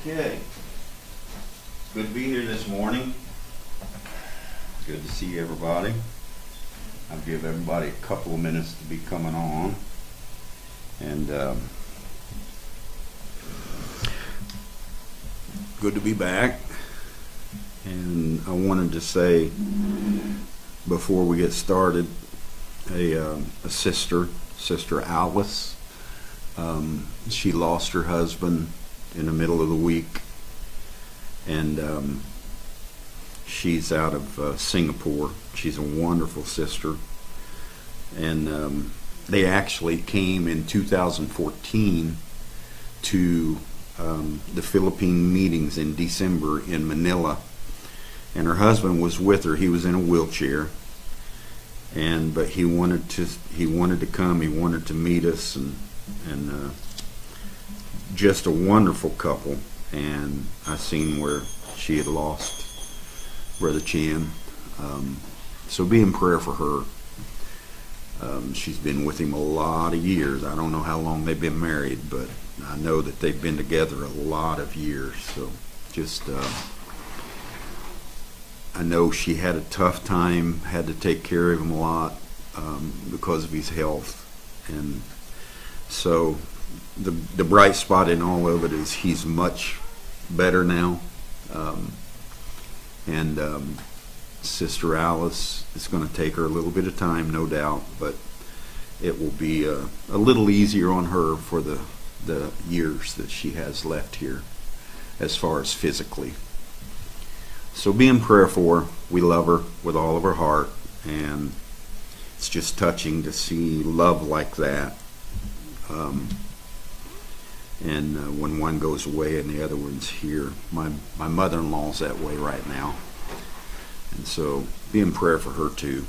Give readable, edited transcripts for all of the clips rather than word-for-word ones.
Okay. Good to be here this morning. Good to see everybody. I'll give everybody a couple of minutes to be coming on. And good to be back. And I wanted to say, before we get started, a sister Alice, she lost her husband in the middle of the week, and she's out of Singapore. She's a wonderful sister, and they actually came in 2014 to the Philippine meetings in December in Manila, and her husband was with her. He was in a wheelchair, but he wanted to come. He wanted to meet us, and just a wonderful couple. And I seen where she had lost Brother Chan. So be in prayer for her. She's been with him a lot of years. I don't know how long they've been married, but I know that they've been together a lot of years. So just, I know she had a tough time, had to take care of him a lot because of his health. And so the bright spot in all of it is he's much better now. And Sister Alice, it's going to take her a little bit of time, no doubt, but it will be a little easier on her for the years that she has left here as far as physically. So be in prayer for her. We love her with all of our heart, and it's just touching to see love like that. And when one goes away and the other one's here. My mother-in-law's that way right now. And so be in prayer for her too.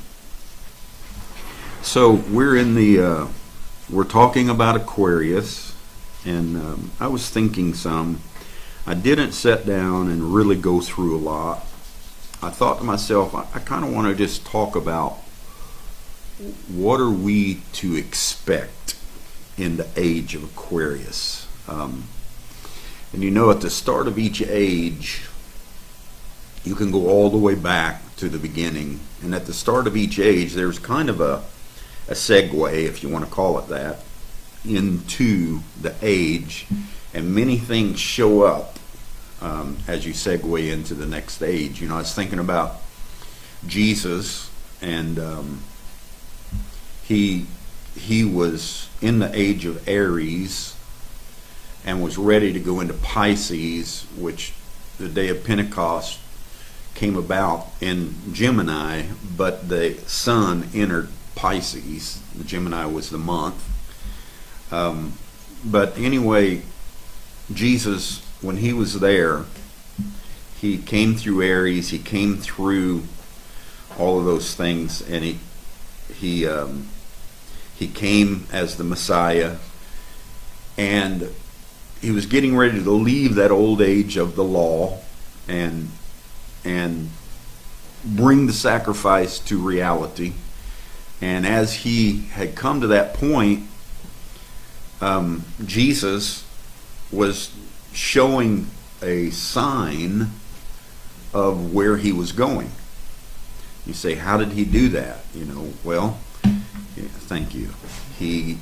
So we're talking about Aquarius, and I was thinking I didn't sit down and really go through a lot. I thought to myself, I kind of want to just talk about what are we to expect in the age of Aquarius. And at the start of each age, you can go all the way back to the beginning. And at the start of each age, there's kind of a segue, if you want to call it that, into the age. And many things show up as you segue into the next age. I was thinking about Jesus, and he was in the age of Aries and was ready to go into Pisces, which the day of Pentecost came about in Gemini, but the sun entered Pisces. The Gemini was the month. But anyway, Jesus, when he was there, he came through Aries, he came through all of those things, and he came as the Messiah, and he was getting ready to leave that old age of the law and bring the sacrifice to reality. And as he had come to that point, Jesus was showing a sign of where he was going. You say, how did he do that? Well, yeah, thank you. He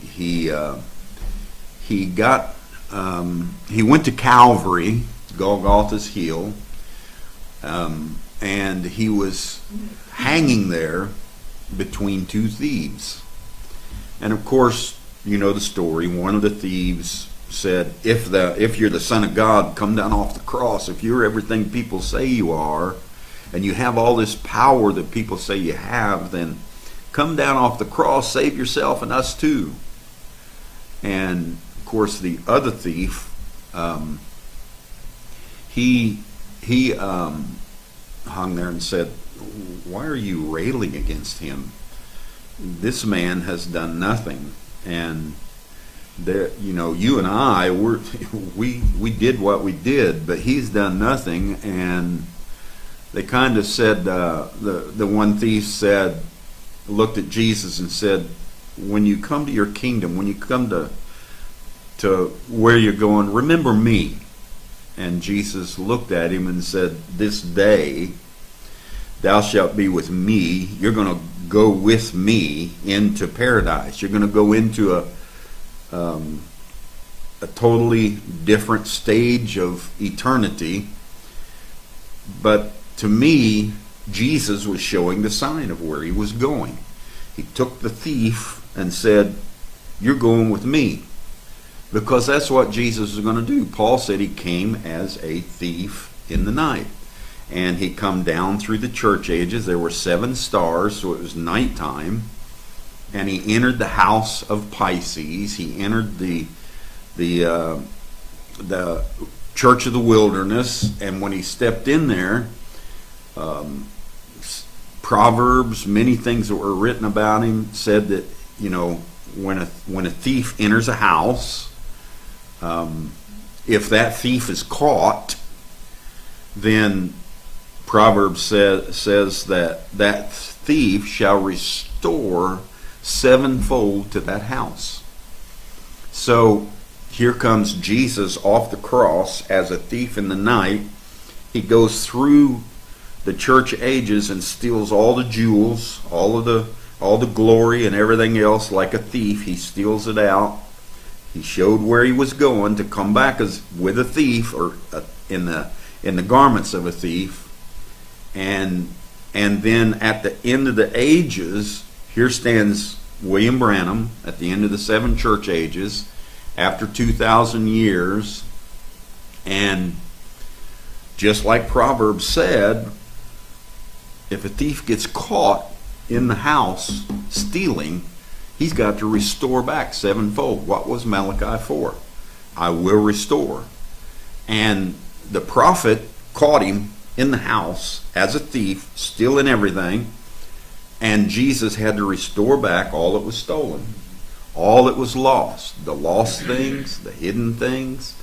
went to Calvary, Golgotha's heel, and he was hanging there between two thieves. And of course, you know the story. One of the thieves said, if you're the Son of God, come down off the cross. If you're everything people say you are, and you have all this power that people say you have, then come down off the cross, save yourself and us too. And of course, the other thief, he hung there and said, why are you railing against him? This man has done nothing. And there, you and I, we did what we did, but he's done nothing. And they kind of said, the one thief looked at Jesus and said, when you come to your kingdom, when you come to where you're going, remember me. And Jesus looked at him and said, "This day thou shalt be with me." You're going to go with me into paradise. You're going to go into a totally different stage of eternity. But to me, Jesus was showing the sign of where he was going. He took the thief and said, "You're going with me." Because that's what Jesus is going to do. Paul said he came as a thief in the night. And he come down through the church ages. There were 7 stars, so it was nighttime. And he entered the house of Pisces. He entered the church of the wilderness. And when he stepped in there, Proverbs, many things that were written about him said that, when a thief enters a house, if that thief is caught, then Proverbs says that thief shall restore 7-fold to that house. So here comes Jesus off the cross as a thief in the night. He goes through the church ages and steals all the jewels, all the glory and everything else. Like a thief, he steals it out. He showed where he was going to come back as with a thief, or in the garments of a thief. And then at the end of the ages, here stands William Branham at the end of the 7 church ages, after 2,000 years. And just like Proverbs said, if a thief gets caught in the house stealing, he's got to restore back 7-fold. What was Malachi 4? I will restore. And the prophet caught him in the house as a thief, stealing everything. And Jesus had to restore back all that was stolen, all that was lost, the lost things, the hidden things,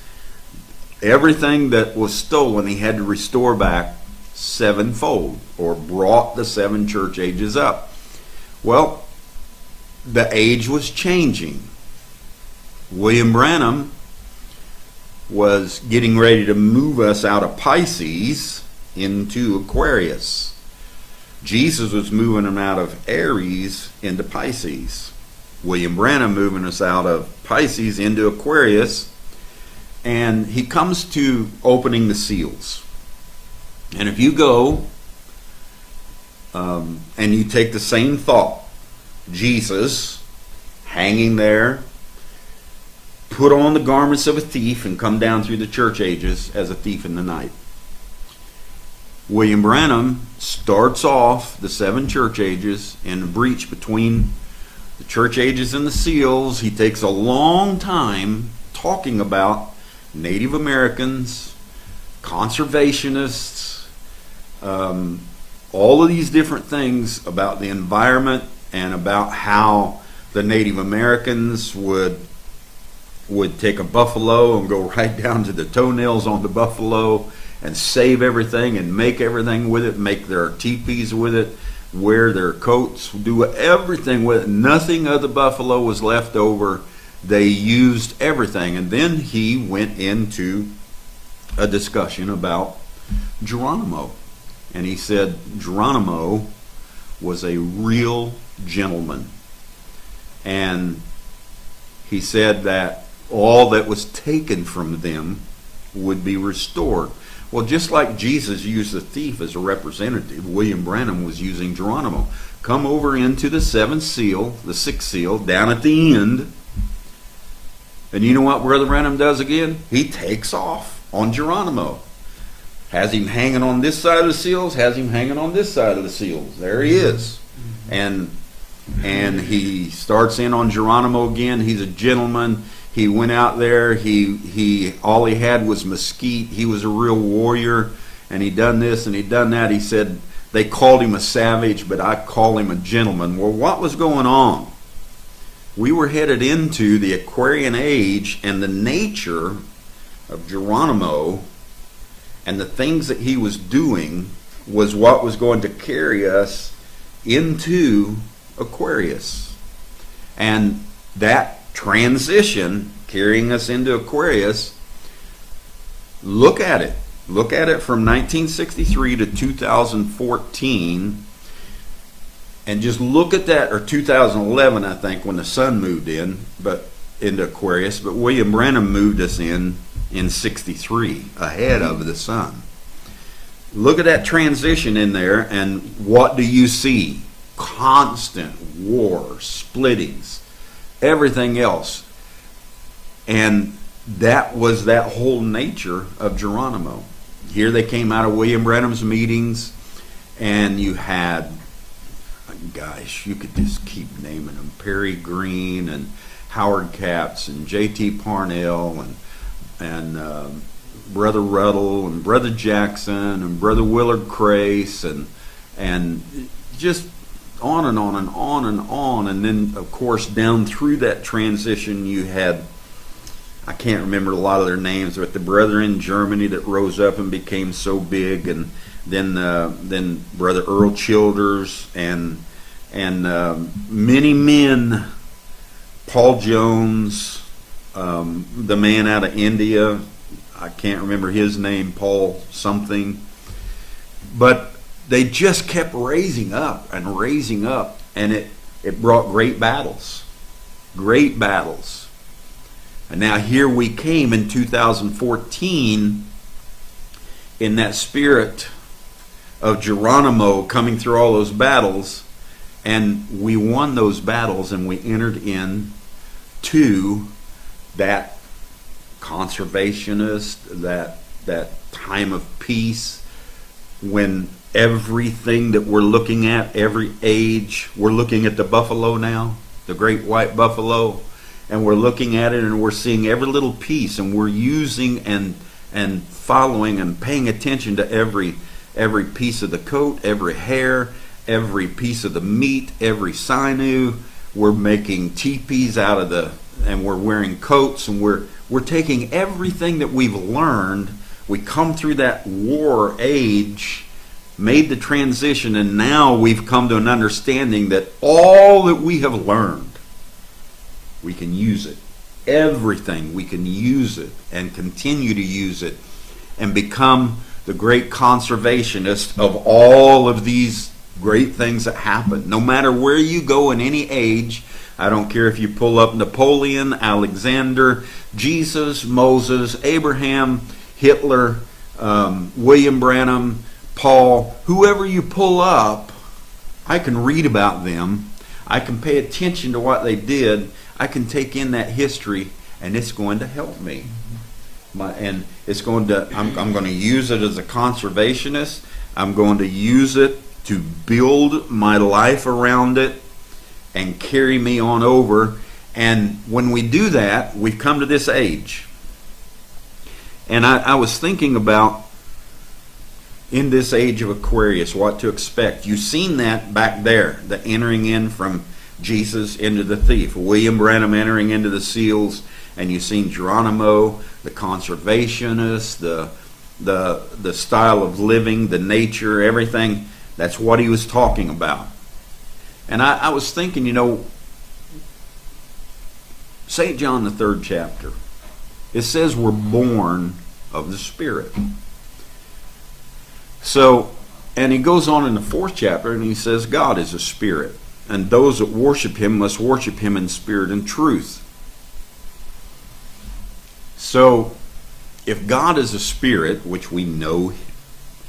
everything that was stolen. He had to restore back 7-fold, or brought the 7 church ages up. Well, the age was changing. William Branham was getting ready to move us out of Pisces into Aquarius. Jesus was moving them out of Aries into Pisces. William Branham moving us out of Pisces into Aquarius. And he comes to opening the seals. And if you go and you take the same thought, Jesus hanging there, put on the garments of a thief and come down through the church ages as a thief in the night. William Branham starts off the 7 church ages in a breach between the church ages and the seals. He takes a long time talking about Native Americans, conservationists, all of these different things about the environment, and about how the Native Americans would take a buffalo and go right down to the toenails on the buffalo and save everything and make everything with it, make their teepees with it, wear their coats, do everything with it. Nothing of the buffalo was left over. They used everything. And then he went into a discussion about Geronimo. And he said Geronimo was a real gentleman. And he said that all that was taken from them would be restored. Well, just like Jesus used the thief as a representative, William Branham was using Geronimo. Come over into the 7th seal, the 6th seal, down at the end. And you know what Brother Branham does again? He takes off on Geronimo. Has him hanging on this side of the seals, has him hanging on this side of the seals. There he is. And he starts in on Geronimo again. He's a gentleman. He went out there. He all he had was mesquite. He was a real warrior, and he done this and he done that. He said they called him a savage, but I call him a gentleman. Well, what was going on? We were headed into the Aquarian age, and the nature of Geronimo and the things that he was doing was what was going to carry us into Aquarius. And that transition carrying us into Aquarius look at it. Look at it from 1963 to 2014. And just look at that, or 2011, I think, when the sun moved in, but into Aquarius. But William Branham moved us in 63, ahead of the sun. Look at that transition in there, and what do you see? Constant war, splittings, everything else. And that was that whole nature of Geronimo. Here they came out of William Branham's meetings, and you had, gosh, you could just keep naming them, Perry Green and Howard Capps and J.T. Parnell and Brother Ruddle and Brother Jackson and Brother Willard Crace and just on and on and on and on. And then, of course, down through that transition, you had, I can't remember a lot of their names, but the brother in Germany that rose up and became so big, and then Brother Earl Childers and many men, Paul Jones, the man out of India, I can't remember his name, Paul something, but they just kept raising up, and it brought great battles. And now here we came in 2014 in that spirit of Geronimo coming through all those battles, and we won those battles, and we entered in to that conservationist, that time of peace, when everything that we're looking at, every age, we're looking at the buffalo now, the great white buffalo, and we're looking at it and we're seeing every little piece, and we're using and following and paying attention to every piece of the coat, every hair, every piece of the meat, every sinew. We're making teepees out of and we're wearing coats, and we're taking everything that we've learned. We come through that war age, made the transition, and now we've come to an understanding that all that we have learned, we can use it. Everything, we can use it and continue to use it and become the great conservationist of all of these great things that happen. No matter where you go in any age, I don't care if you pull up Napoleon, Alexander, Jesus, Moses, Abraham, Hitler, William Branham, Paul, whoever you pull up, I can read about them. I can pay attention to what they did. I can take in that history, and it's going to help me. I'm going to use it as a conservationist. I'm going to use it to build my life around it and carry me on over. And when we do that, we've come to this age. And I was thinking about, in this age of Aquarius, what to expect. You've seen that back there, the entering in from Jesus into the thief, William Branham entering into the seals, and you've seen Geronimo, the conservationist, the style of living, the nature, everything. That's what he was talking about. And I was thinking, St. John, the 3rd chapter, it says we're born of the Spirit. So, and he goes on in the 4th chapter, and he says God is a spirit, and those that worship him must worship him in spirit and truth. So, if God is a spirit, which we know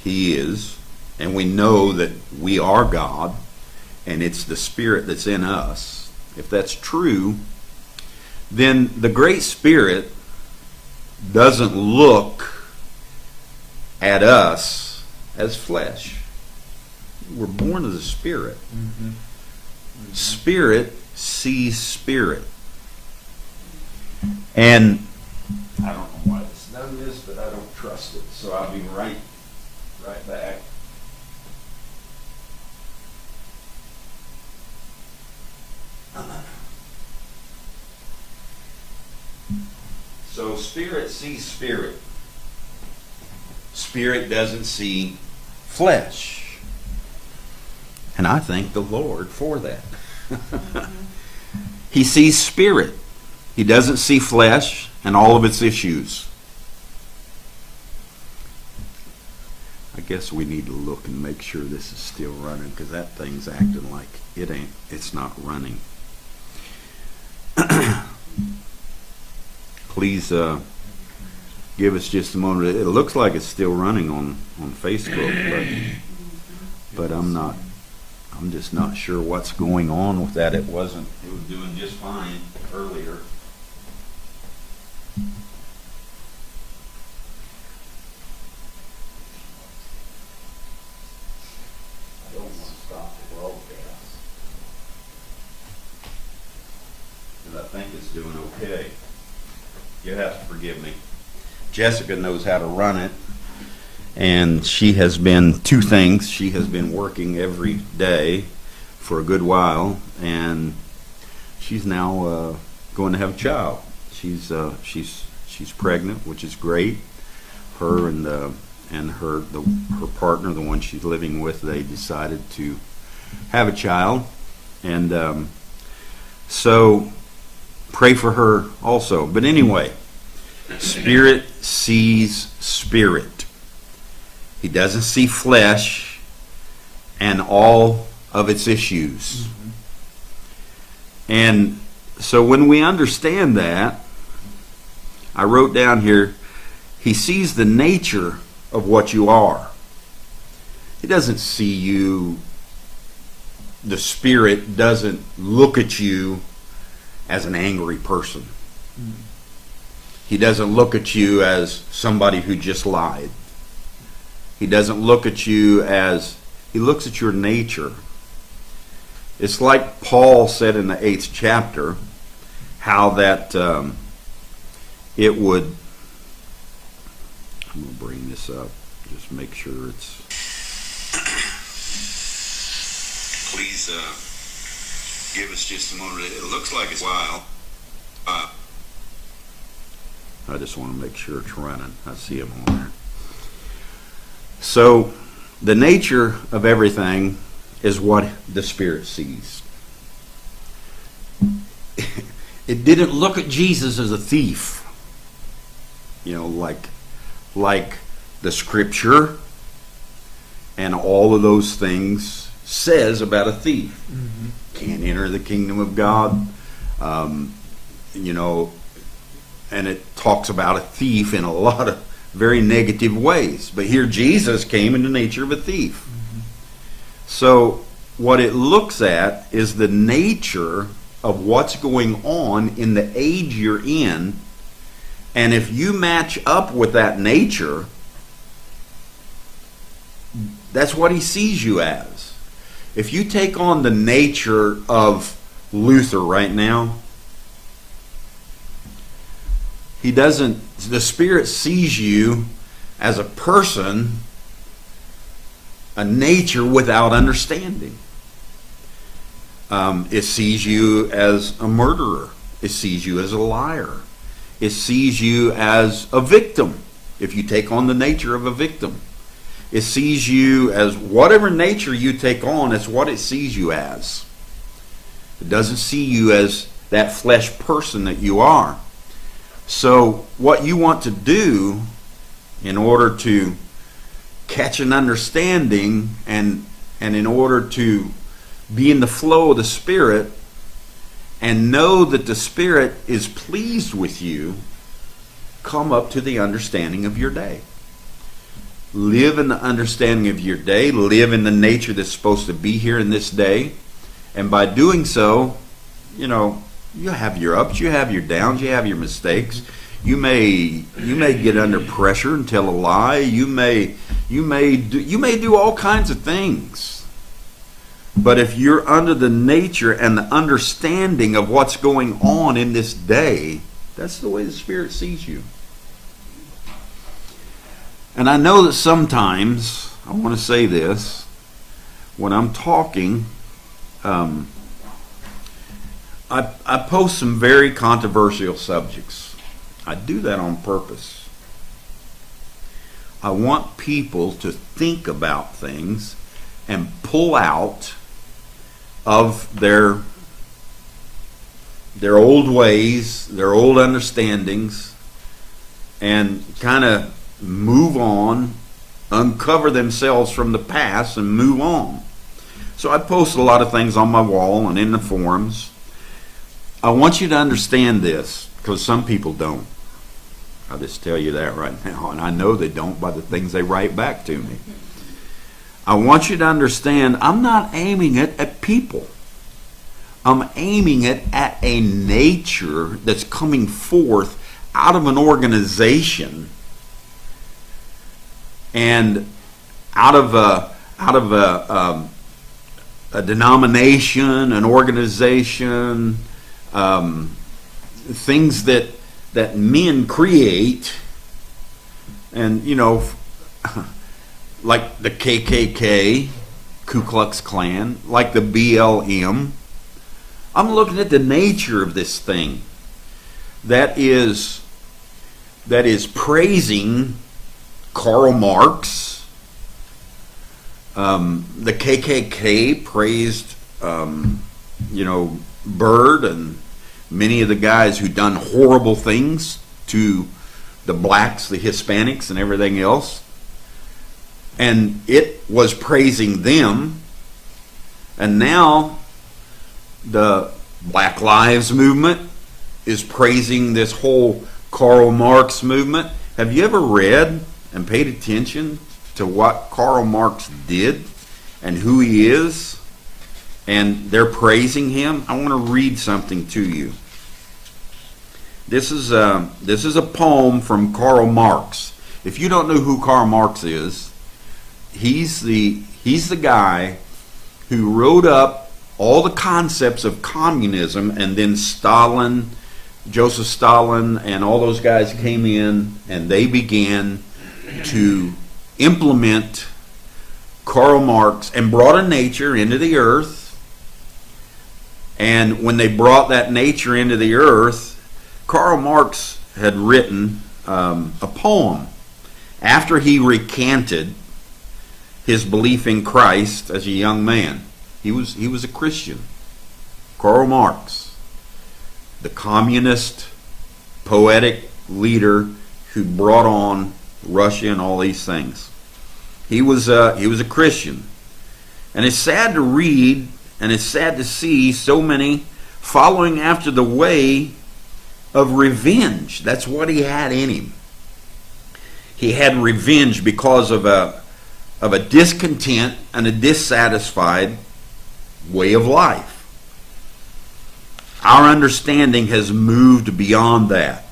he is, and we know that we are God, and it's the Spirit that's in us, if that's true, then the Great Spirit doesn't look at us as flesh. We're born of the Spirit. Mm-hmm. Mm-hmm. Spirit sees spirit. And I don't know why it's done this, but I don't trust it. So I'll be right back. So spirit sees spirit. Spirit doesn't see flesh. And I thank the Lord for that. He sees spirit. He doesn't see flesh and all of its issues. I guess we need to look and make sure this is still running, because that thing's acting like it's not running. Please give us just a moment. It looks like it's still running on Facebook, but I'm just not sure what's going on with that. It was doing just fine earlier. I don't want to stop the broadcast, because I think it's doing okay. You have to forgive me. Jessica knows how to run it, and she has been two things. She has been working every day for a good while, and she's now going to have a child. She's pregnant, which is great. Her and her partner, the one she's living with, they decided to have a child, and so pray for her also. But anyway, Spirit sees spirit. He doesn't see flesh and all of its issues. Mm-hmm. And so when we understand that, I wrote down here, he sees the nature of what you are. He doesn't see you, the Spirit doesn't look at you as an angry person. Mm-hmm. He doesn't look at you as somebody who just lied. He doesn't look at you as, he looks at your nature. It's like Paul said in the 8th chapter, how that it would, I'm going to bring this up, just make sure it's, please give us just a moment. It looks like it's a while. I just want to make sure it's running. I see them on there. So, the nature of everything is what the Spirit sees. It didn't look at Jesus as a thief. Like the Scripture and all of those things says about a thief. Mm-hmm. Can't enter the kingdom of God. And it talks about a thief in a lot of very negative ways. But here Jesus came in the nature of a thief. Mm-hmm. So what it looks at is the nature of what's going on in the age you're in. And if you match up with that nature, that's what he sees you as. If you take on the nature of Luther right now, the Spirit sees you as a person, a nature without understanding. It sees you as a murderer. It sees you as a liar. It sees you as a victim, if you take on the nature of a victim. It sees you as whatever nature you take on, it's what it sees you as. It doesn't see you as that flesh person that you are. So what you want to do in order to catch an understanding and in order to be in the flow of the Spirit and know that the Spirit is pleased with you, come up to the understanding of your day. Live in the understanding of your day. Live in the nature that's supposed to be here in this day. And by doing so, you have your ups, you have your downs, you have your mistakes. You may get under pressure and tell a lie. You may do all kinds of things. But if you're under the nature and the understanding of what's going on in this day, that's the way the Spirit sees you. And I know that sometimes, I want to say this, when I'm talking, I post some very controversial subjects. I do that on purpose. I want people to think about things and pull out of their old ways, their old understandings, and kind of move on uncover themselves from the past and move on. So I post a lot of things on my wall and in the forums. I want you to understand this, because some people don't. I'll just tell you that right now, and I know they don't by the things they write back to me. I want you to understand, I'm not aiming it at people. I'm aiming it at a nature that's coming forth out of an organization and out of a denomination, an organization, things that men create, and like the KKK, Ku Klux Klan, like the BLM. I'm looking at the nature of this thing that is praising Karl Marx. The KKK praised, Byrd and many of the guys who done horrible things to the blacks, the Hispanics, and everything else. And it was praising them. And now the Black Lives Movement is praising this whole Karl Marx movement. Have you ever read and paid attention to what Karl Marx did and who he is? And they're praising him. I want to read something to you. This is a poem from Karl Marx. If you don't know who Karl Marx is, he's the guy who wrote up all the concepts of communism, and then Joseph Stalin, and all those guys came in and they began to implement Karl Marx and brought a nature into the earth. And when they brought that nature into the earth, Karl Marx had written a poem after he recanted his belief in Christ as a young man. He was a Christian. Karl Marx, the communist, poetic leader who brought on Russia and all these things. He was a Christian. And it's sad to read, and it's sad to see so many following after the way of revenge. That's what he had in him. He had revenge because of a discontent and a dissatisfied way of life. Our understanding has moved beyond that,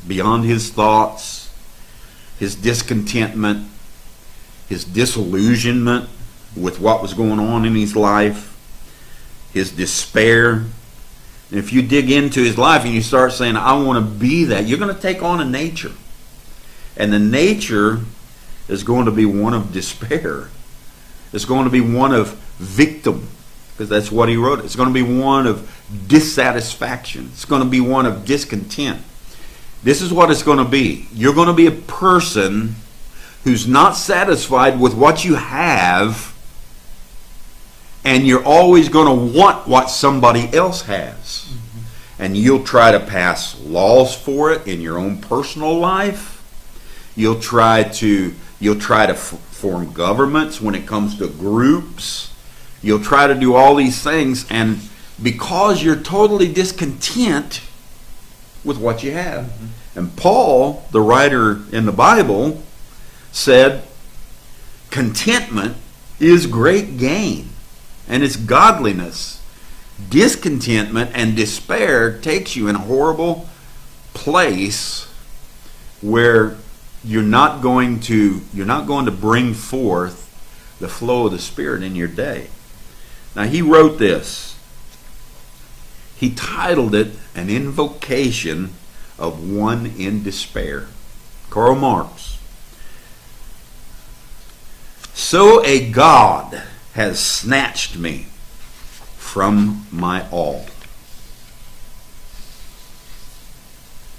beyond his thoughts, his discontentment, his disillusionment with what was going on in his life, his despair. And if you dig into his life and you start saying, I want to be that, you're going to take on a nature. And the nature is going to be one of despair. It's going to be one of victim, because that's what he wrote. It's going to be one of dissatisfaction. It's going to be one of discontent. This is what it's going to be. You're going to be a person who's not satisfied with what you have, and you're always going to want what somebody else has. Mm-hmm. And you'll try to pass laws for it in your own personal life. You'll try to form governments when it comes to groups. You'll try to do all these things, and because you're totally discontent with what you have. Mm-hmm. And Paul, the writer in the Bible, said, contentment is great gain, and it's godliness. Discontentment and despair takes you in a horrible place where you're not going to bring forth the flow of the Spirit in your day. Now, he wrote this. He titled it An Invocation of One in Despair. Karl Marx. So a God has snatched me from my all.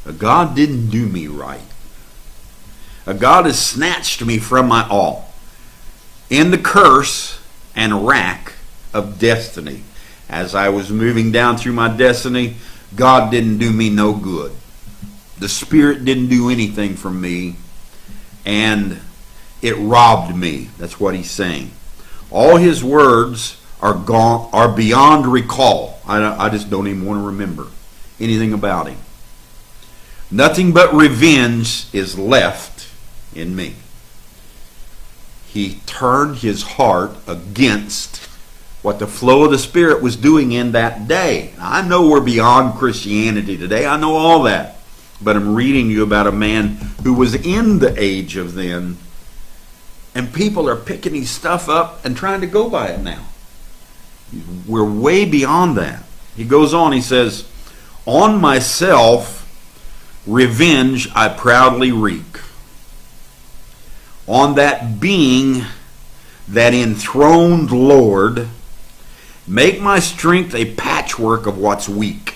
A God didn't do me right. A God has snatched me from my all, in the curse and rack of destiny. As I was moving down through my destiny, God didn't do me no good. The Spirit didn't do anything for me. And It robbed me. That's what he's saying. All his words are gone, are beyond recall. I just don't even want to remember anything about him. Nothing but revenge is left in me. He turned his heart against what the flow of the Spirit was doing in that day. I know we're beyond Christianity today. I know all that. But I'm reading you about a man who was in the age of then, and people are picking his stuff up and trying to go by it now. We're way beyond that. He goes on, he says, "On myself revenge I proudly wreak. On that being, that enthroned Lord, make my strength a patchwork of what's weak.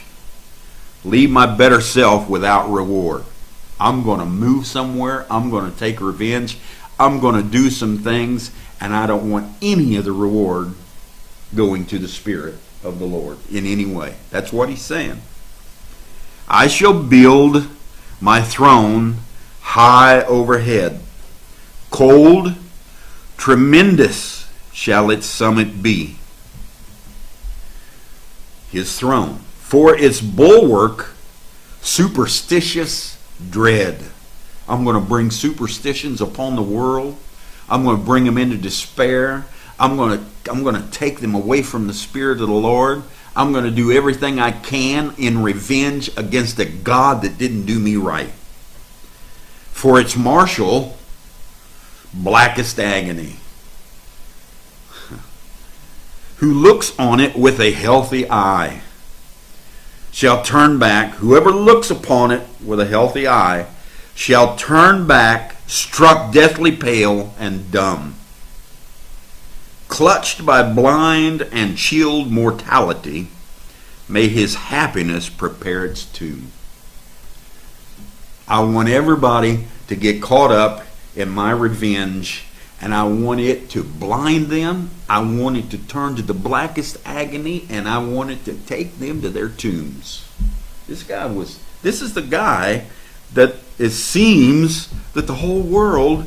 Leave my better self without reward." I'm going to move somewhere. I'm going to take revenge. I'm going to do some things, and I don't want any of the reward going to the Spirit of the Lord in any way. That's what he's saying. "I shall build my throne high overhead. Cold, tremendous shall its summit be. His throne. For its bulwark, superstitious dread." I'm going to bring superstitions upon the world. I'm going to bring them into despair. I'm going to take them away from the Spirit of the Lord. I'm going to do everything I can in revenge against a God that didn't do me right. For its marshal, blackest agony. Who looks on it with a healthy eye shall turn back. Whoever looks upon it with a healthy eye shall turn back, struck deathly pale and dumb. Clutched by blind and chilled mortality, may his happiness prepare its tomb. I want everybody to get caught up in my revenge, and I want it to blind them. I want it to turn to the blackest agony, and I want it to take them to their tombs. This is the guy that it seems that the whole world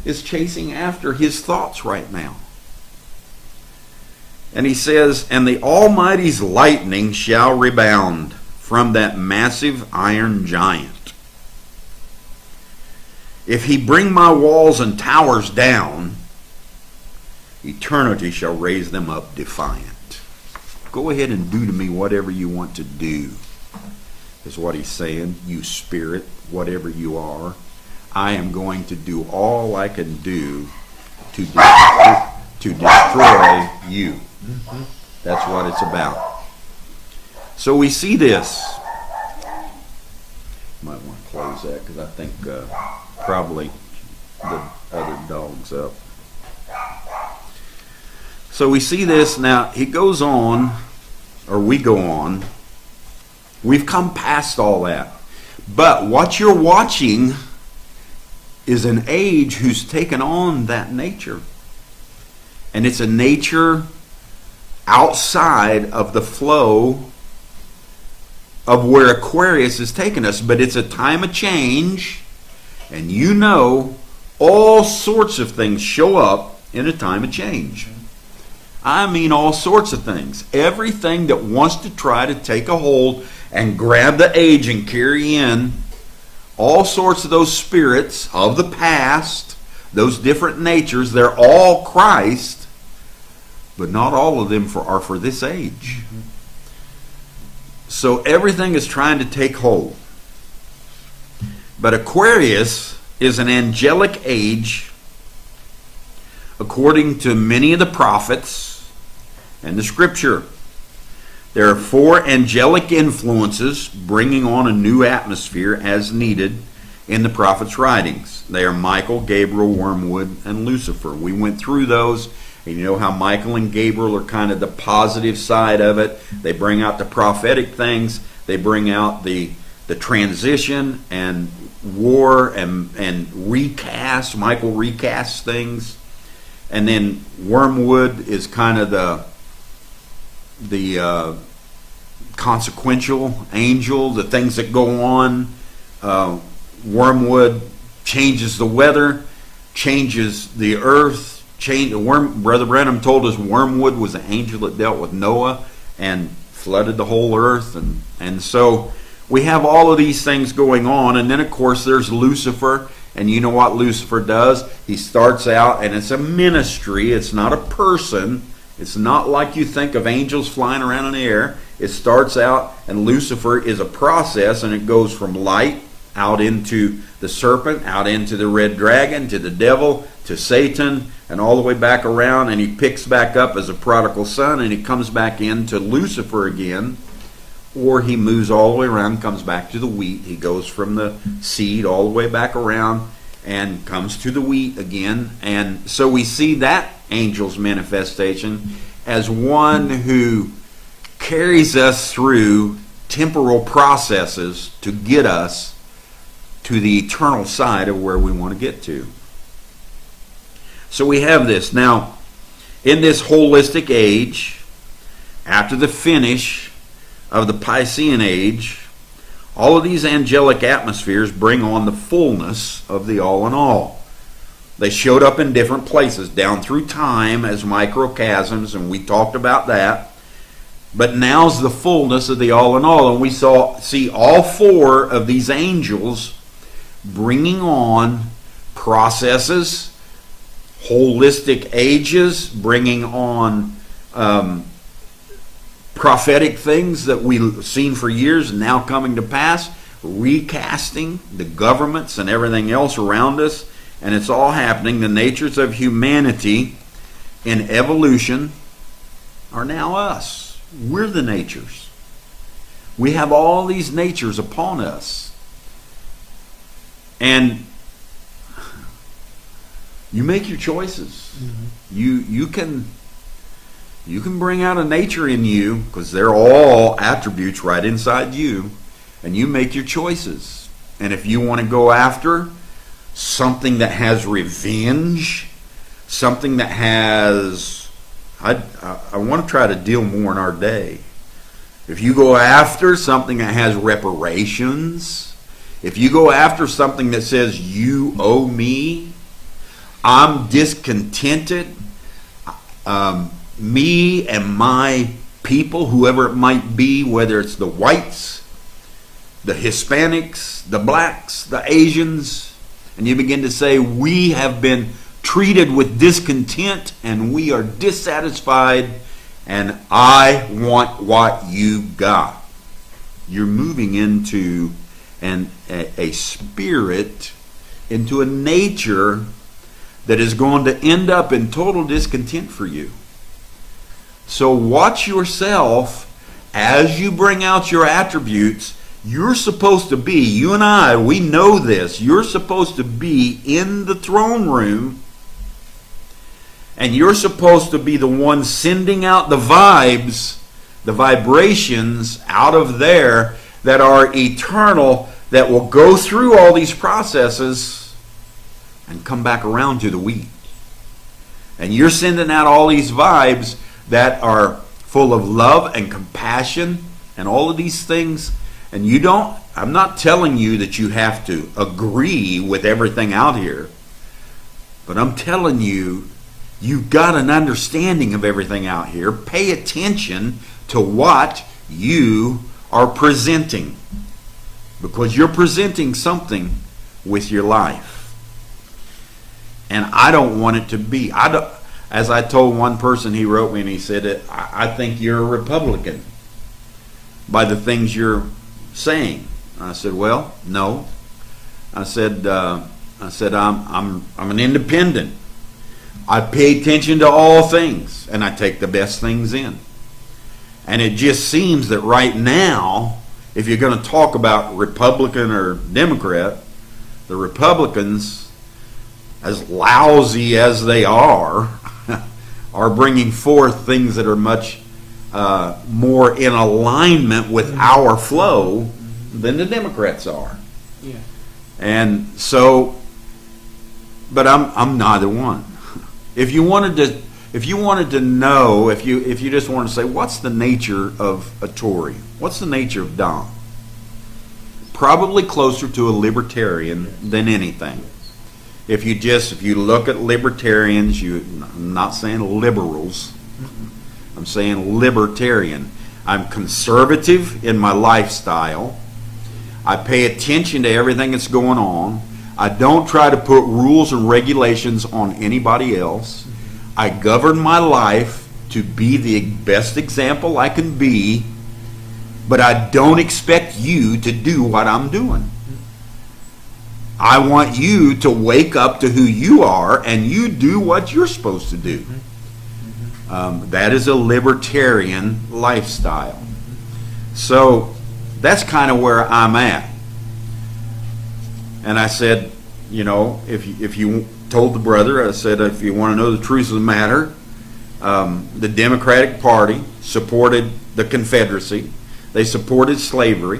is chasing after his thoughts right now. And he says, "And the Almighty's lightning shall rebound from that massive iron giant. If he bring my walls and towers down, eternity shall raise them up defiant." Go ahead and do to me whatever you want to do, is what he's saying. You spirit, whatever you are, I am going to do all I can do to destroy you. That's what it's about. So we see this. Might want to close that because I think probably the other dog's up. So we see this. Now he goes on, or we go on. We've come past all that. But what you're watching is an age who's taken on that nature. And it's a nature outside of the flow of where Aquarius has taken us. But it's a time of change. And you know, all sorts of things show up in a time of change. I mean all sorts of things. Everything that wants to try to take a hold and grab the age and carry in all sorts of those spirits of the past, those different natures, they're all Christ, but not all of them are for this age. So everything is trying to take hold. But Aquarius is an angelic age, according to many of the prophets and the Scripture. There are 4 angelic influences bringing on a new atmosphere as needed in the prophet's writings. They are Michael, Gabriel, Wormwood, and Lucifer. We went through those, and you know how Michael and Gabriel are kind of the positive side of it. They bring out the prophetic things. They bring out the transition and war and recast. Michael recasts things. And then Wormwood is kind of the consequential angel, the things that go on. Wormwood changes the weather, changes the earth. Brother Branham told us wormwood was the angel that dealt with Noah and flooded the whole earth. And so we have all of these things going on. And then, of course, there's Lucifer. And you know what Lucifer does? He starts out, and it's a ministry. It's not a person. It's not like you think of angels flying around in the air. It starts out, and Lucifer is a process, and it goes from light out into the serpent, out into the red dragon, to the devil, to Satan, and all the way back around, and he picks back up as a prodigal son, and he comes back into Lucifer again, or he moves all the way around, comes back to the wheat. He goes from the seed all the way back around and comes to the wheat again. And so we see that angel's manifestation as one who carries us through temporal processes to get us to the eternal side of where we want to get to. So we have this. Now, in this holistic age, after the finish of the Piscean age, all of these angelic atmospheres bring on the fullness of the all in all. They showed up in different places, down through time as microchasms, and we talked about that. But now's the fullness of the all in all, and we see all four of these angels bringing on processes, holistic ages, bringing on prophetic things that we've seen for years and now coming to pass, recasting the governments and everything else around us, and it's all happening. The natures of humanity in evolution are now us. We're the natures. We have all these natures upon us. And you make your choices. Mm-hmm. You can bring out a nature in you, because they're all attributes right inside you, and you make your choices. And if you want to go after something that has revenge, something that has, I want to try to deal more in our day. If you go after something that has reparations, if you go after something that says you owe me, I'm discontented, me and my people, whoever it might be, whether it's the whites, the Hispanics, the blacks, the Asians, and you begin to say, we have been treated with discontent and we are dissatisfied and I want what you got. You're moving into a spirit, into a nature that is going to end up in total discontent for you. So watch yourself as you bring out your attributes. You're supposed to be, you and I, we know this, you're supposed to be in the throne room, and you're supposed to be the one sending out the vibes, the vibrations out of there that are eternal, that will go through all these processes and come back around to the wheat. And you're sending out all these vibes that are full of love and compassion and all of these things. And I'm not telling you that you have to agree with everything out here, but I'm telling you, you've got an understanding of everything out here. Pay attention to what you are presenting, because you're presenting something with your life. And I don't want it to be, as I told one person, he wrote me and he said, I think you're a Republican by the things you're saying. I said, well, no. I said I'm an independent. I pay attention to all things and I take the best things in. And it just seems that right now, if you're going to talk about Republican or Democrat, the Republicans, as lousy as they are bringing forth things that are much more in alignment with our flow than the Democrats are. Yeah. And so, but I'm neither one. If you wanted to know, if you just want to say, what's the nature of a Tory? What's the nature of Dom? Probably closer to a libertarian than anything. If you look at libertarians, I'm not saying liberals, I'm saying libertarian. I'm conservative in my lifestyle. I pay attention to everything that's going on. I don't try to put rules and regulations on anybody else. I govern my life to be the best example I can be, but I don't expect you to do what I'm doing. I want you to wake up to who you are and you do what you're supposed to do. That is a libertarian lifestyle. So that's kind of where I'm at. And I said, if you told the brother, I said, if you want to know the truth of the matter, the Democratic Party supported the Confederacy. They supported slavery.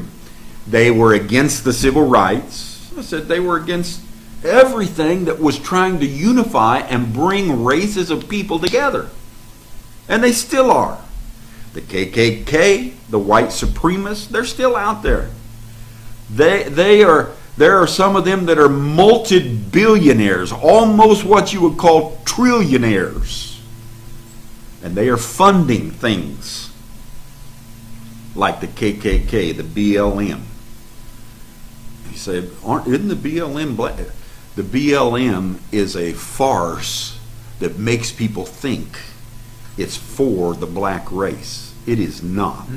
They were against the civil rights. I said they were against everything that was trying to unify and bring races of people together. And they still are. The KKK, the white supremacists, they're still out there. There are some of them that are multi-billionaires, almost what you would call trillionaires. And they are funding things like the KKK, the BLM. He said, isn't the BLM black? The BLM is a farce that makes people think it's for the black race. It is not.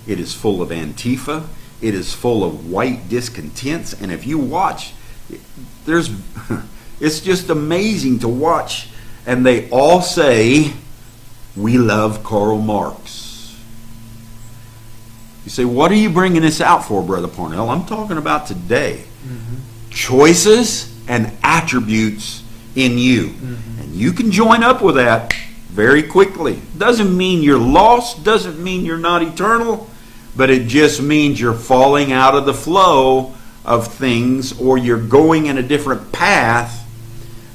It is full of Antifa. It is full of white discontents. And if you watch, it's just amazing to watch. And they all say, we love Karl Marx. You say, what are you bringing this out for, Brother Parnell? I'm talking about today. Choices and attributes in you. And you can join up with that very quickly. Doesn't mean you're lost, doesn't mean you're not eternal, but it just means you're falling out of the flow of things, or you're going in a different path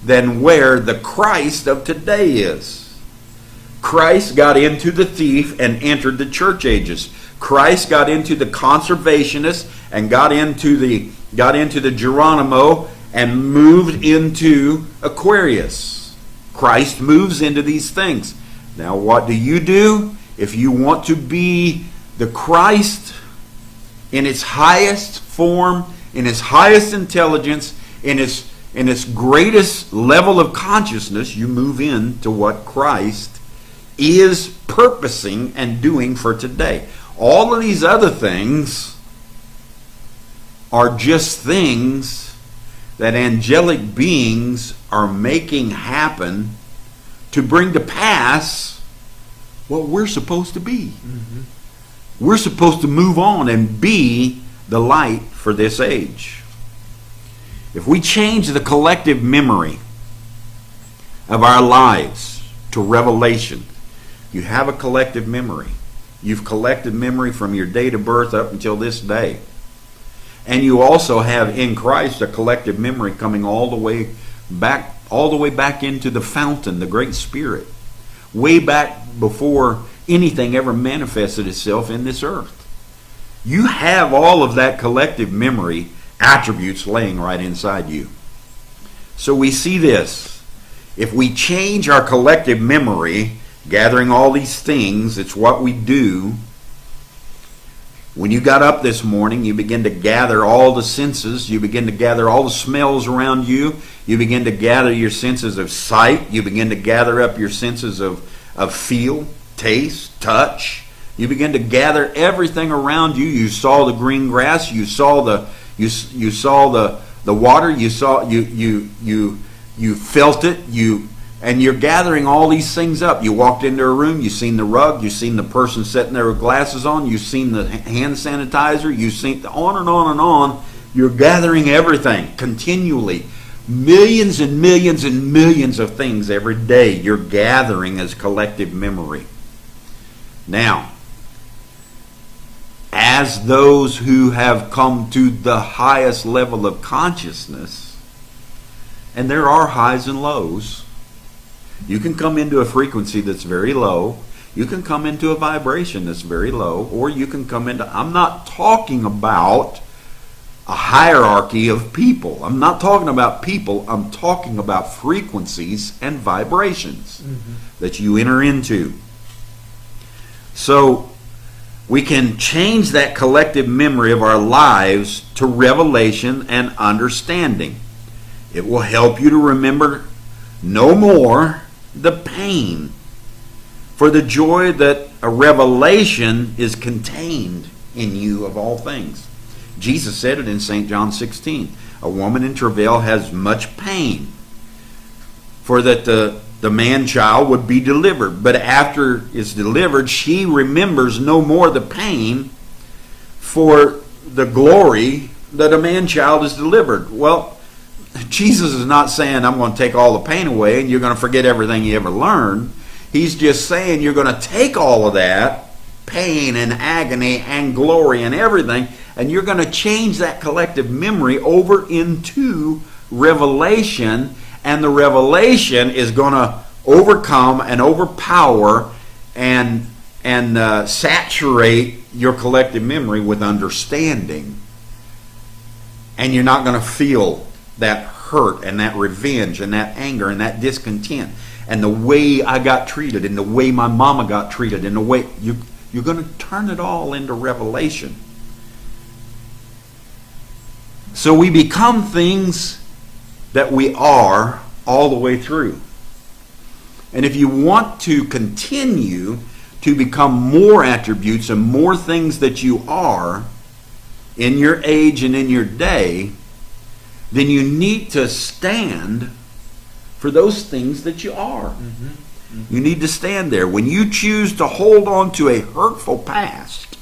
than where the Christ of today is. Christ got into the thief and entered the church ages. Christ got into the conservationists and got into the Geronimo and moved into Aquarius. Christ moves into these things. Now what do? If you want to be the Christ in its highest form, in its highest intelligence, in its greatest level of consciousness, you move into what Christ is purposing and doing for today. All of these other things are just things that angelic beings are making happen to bring to pass what we're supposed to be. We're supposed to move on and be the light for this age. If we change the collective memory of our lives to revelation, you have a collective memory. You've collected memory from your date of birth up until this day. And you also have in Christ a collective memory coming all the way back into the fountain, the Great Spirit, way back before anything ever manifested itself in this earth. You have all of that collective memory attributes laying right inside you. So we see this. If we change our collective memory, gathering all these things, it's what we do. When you got up this morning, you begin to gather all the senses. You begin to gather all the smells around you. You begin to gather your senses of sight. You begin to gather up your senses of feel, taste, touch. You begin to gather everything around you. You saw the green grass. You saw the water. You felt it. And you're gathering all these things up. You walked into a room, you've seen the rug, you've seen the person sitting there with glasses on, you've seen the hand sanitizer, you've seen on and on and on. You're gathering everything continually. Millions and millions and millions of things every day you're gathering as collective memory. Now, as those who have come to the highest level of consciousness, and there are highs and lows, you can come into a frequency that's very low. You can come into a vibration that's very low. Or you can come into... I'm not talking about a hierarchy of people. I'm not talking about people. I'm talking about frequencies and vibrations that you enter into. So we can change that collective memory of our lives to revelation and understanding. It will help you to remember no more the pain, for the joy that a revelation is contained in you of all things. Jesus said it in St. John 16. A woman in travail has much pain, for that the man-child would be delivered. But after it's delivered, she remembers no more the pain, for the glory that a man-child is delivered. Well, Jesus is not saying, I'm going to take all the pain away and you're going to forget everything you ever learned. He's just saying you're going to take all of that pain and agony and glory and everything, and you're going to change that collective memory over into revelation, and the revelation is going to overcome and overpower and saturate your collective memory with understanding. And you're not going to feel that hurt and that revenge and that anger and that discontent and the way I got treated and the way my mama got treated and the way you're going to turn it all into revelation. So we become things that we are all the way through. And if you want to continue to become more attributes and more things that you are in your age and in your day, then you need to stand for those things that you are. You need to stand there. When you choose to hold on to a hurtful past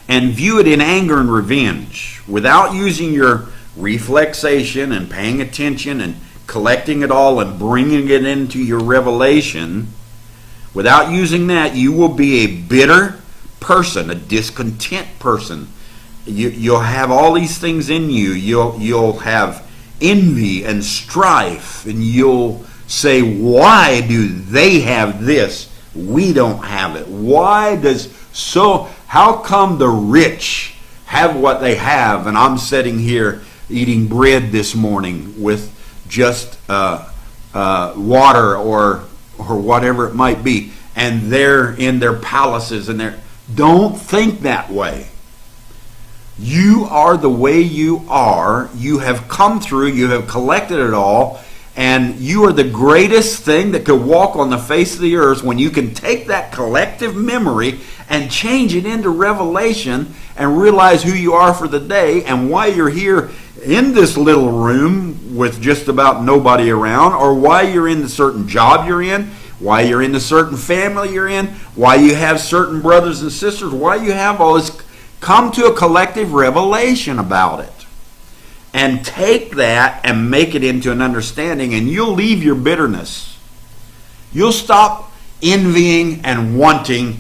and view it in anger and revenge without using your reflexation and paying attention and collecting it all and bringing it into your revelation, without using that, you will be a bitter person, a discontent person. You'll have all these things in you. You'll have envy and strife, and you'll say, why do they have this? We don't have it. How come the rich have what they have, and I'm sitting here eating bread this morning with just water or whatever it might be, and they're in their palaces and don't think that way. You are the way you are. You have come through. You have collected it all. And you are the greatest thing that could walk on the face of the earth when you can take that collective memory and change it into revelation and realize who you are for the day and why you're here in this little room with just about nobody around, or why you're in the certain job you're in, why you're in the certain family you're in, why you have certain brothers and sisters, why you have all this. Come to a collective revelation about it. And take that and make it into an understanding, and you'll leave your bitterness. You'll stop envying and wanting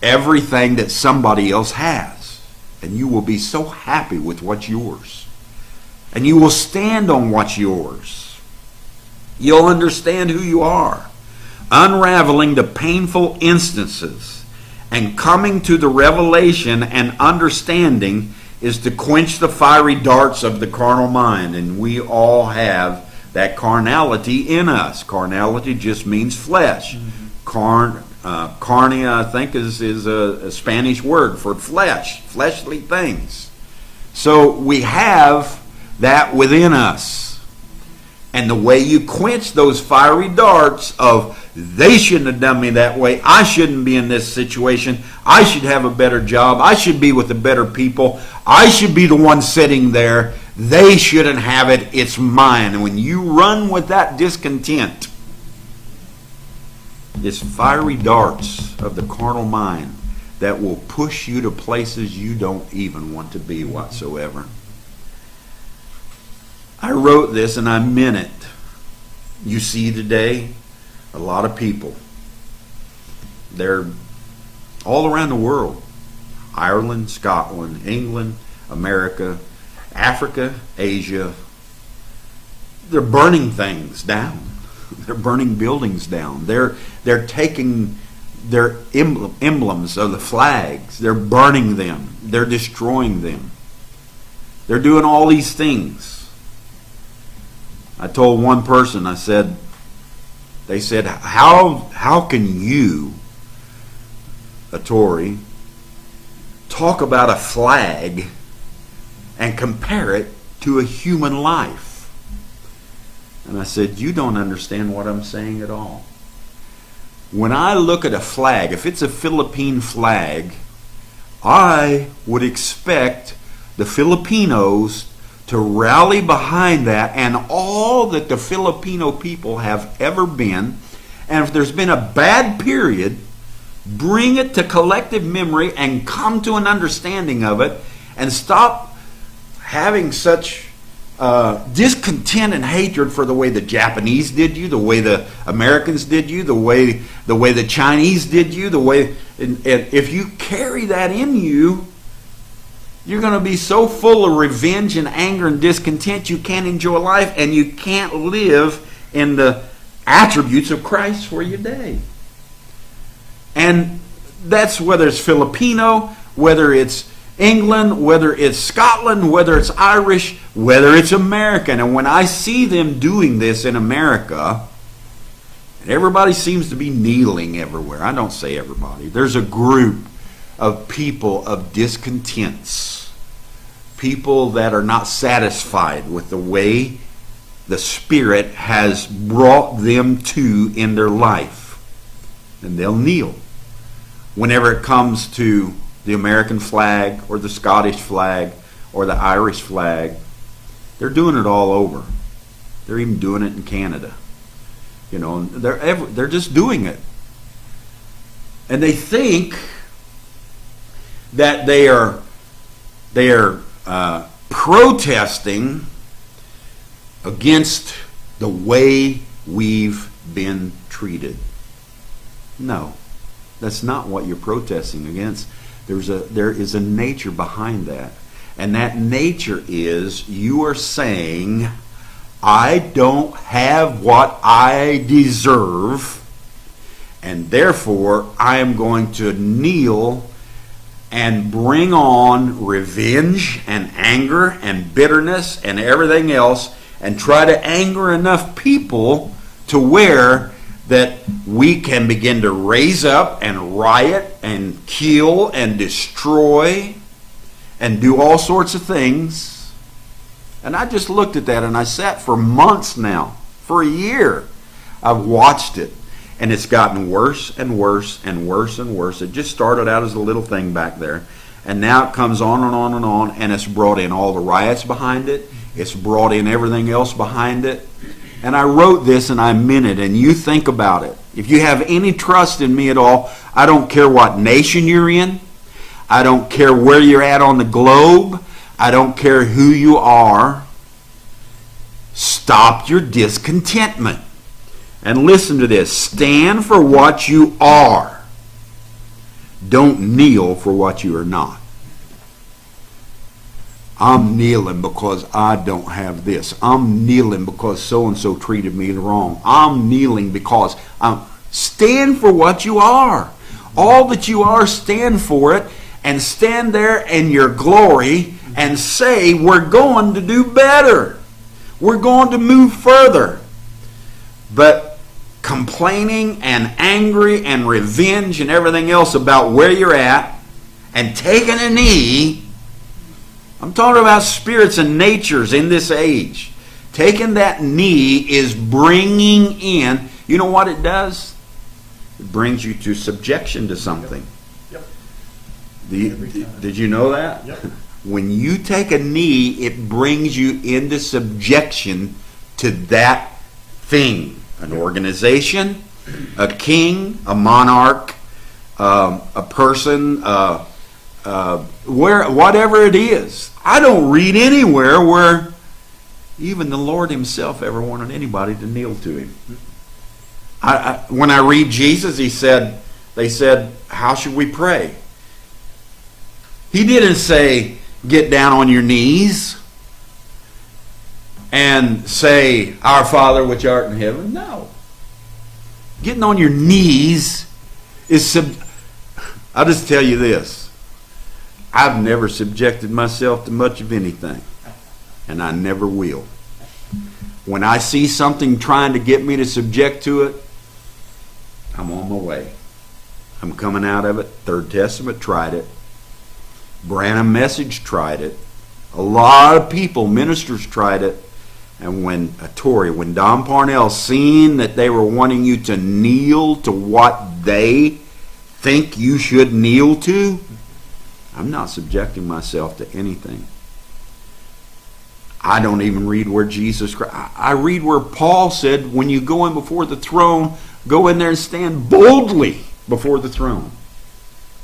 everything that somebody else has. And you will be so happy with what's yours. And you will stand on what's yours. You'll understand who you are. Unraveling the painful instances and coming to the revelation and understanding is to quench the fiery darts of the carnal mind. And we all have that carnality in us. Carnality just means flesh. Carne, I think, is a Spanish word for flesh, fleshly things. So we have that within us. And the way you quench those fiery darts of, they shouldn't have done me that way, I shouldn't be in this situation, I should have a better job, I should be with the better people, I should be the one sitting there, they shouldn't have it, it's mine. And when you run with that discontent, it's fiery darts of the carnal mind that will push you to places you don't even want to be whatsoever. I wrote this and I meant it. You see today a lot of people. They're all around the world. Ireland, Scotland, England, America, Africa, Asia. They're burning things down. They're burning buildings down. They're taking their emblems of the flags. They're burning them. They're destroying them. They're doing all these things. I told one person, they said, how can you, a Tory, talk about a flag and compare it to a human life? And I said, you don't understand what I'm saying at all. When I look at a flag, if it's a Philippine flag, I would expect the Filipinos to rally behind that and all that the Filipino people have ever been. And if there's been a bad period, bring it to collective memory and come to an understanding of it, and stop having such discontent and hatred for the way the Japanese did you, the way the Americans did you, the way the Chinese did you, and if you carry that in you, you're going to be so full of revenge and anger and discontent you can't enjoy life, and you can't live in the attributes of Christ for your day. And that's whether it's Filipino, whether it's England, whether it's Scotland, whether it's Irish, whether it's American. And when I see them doing this in America, and everybody seems to be kneeling everywhere. I don't say everybody. There's a group of people of discontents, people that are not satisfied with the way the Spirit has brought them to in their life. And they'll kneel whenever it comes to the American flag or the Scottish flag or the Irish flag. They're doing it all over. They're even doing it in Canada. You know, they're just doing it. And they think that they are protesting against the way we've been treated. No, that's not what you're protesting against. There is a nature behind that. And that nature is, you are saying, I don't have what I deserve, and therefore I am going to kneel and bring on revenge and anger and bitterness and everything else, and try to anger enough people to where that we can begin to raise up and riot and kill and destroy and do all sorts of things. And I just looked at that, and I sat for months now, for a year. I've watched it, and it's gotten worse and worse and worse and worse. It just started out as a little thing back there, and now it comes on and on and on, and it's brought in all the riots behind it. It's brought in everything else behind it. And I wrote this, and I meant it, and you think about it. If you have any trust in me at all, I don't care what nation you're in. I don't care where you're at on the globe. I don't care who you are. Stop your discontentment. And listen to this. Stand for what you are. Don't kneel for what you are not. I'm kneeling because I don't have this. I'm kneeling because so-and-so treated me wrong. I'm kneeling because stand for what you are. All that you are, stand for it, and stand there in your glory and say, we're going to do better. We're going to move further. But complaining and angry and revenge and everything else about where you're at and taking a knee, I'm talking about spirits and natures in this age. Taking that knee is bringing in, you know what it does? It brings you to subjection to something. Yep. Did you know that? Yep. When you take a knee, it brings you into subjection to that thing. An organization, a king, a monarch, a person, whatever it is. I don't read anywhere where even the Lord himself ever wanted anybody to kneel to him. When I read Jesus, they said, how should we pray? He didn't say, get down on your knees and say, our Father which art in heaven. No. Getting on your knees is I'll just tell you this. I've never subjected myself to much of anything. and I never will. When I see something trying to get me to subject to it, I'm on my way. I'm coming out of it. Third Testament tried it. Branham Message tried it. A lot of people, ministers, tried it. And when Don Parnell seen that they were wanting you to kneel to what they think you should kneel to, I'm not subjecting myself to anything. I don't even read where Jesus Christ. I read where Paul said, when you go in before the throne, go in there and stand boldly before the throne.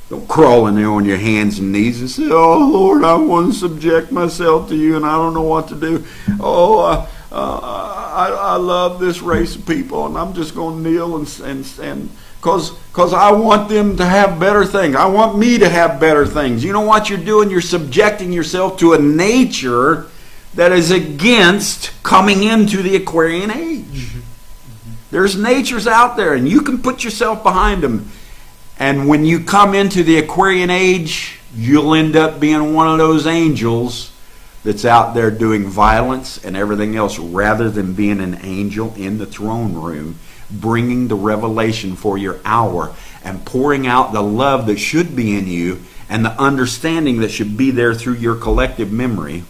Don't crawl in there on your hands and knees and say, oh, Lord, I want to subject myself to you and I don't know what to do. Oh, I love this race of people and I'm just going to kneel and because I want them to have better things. I want me to have better things. You know what you're doing? You're subjecting yourself to a nature that is against coming into the Aquarian age. There's natures out there and you can put yourself behind them. And when you come into the Aquarian age, you'll end up being one of those angels that's out there doing violence and everything else, rather than being an angel in the throne room, bringing the revelation for your hour and pouring out the love that should be in you and the understanding that should be there through your collective memory.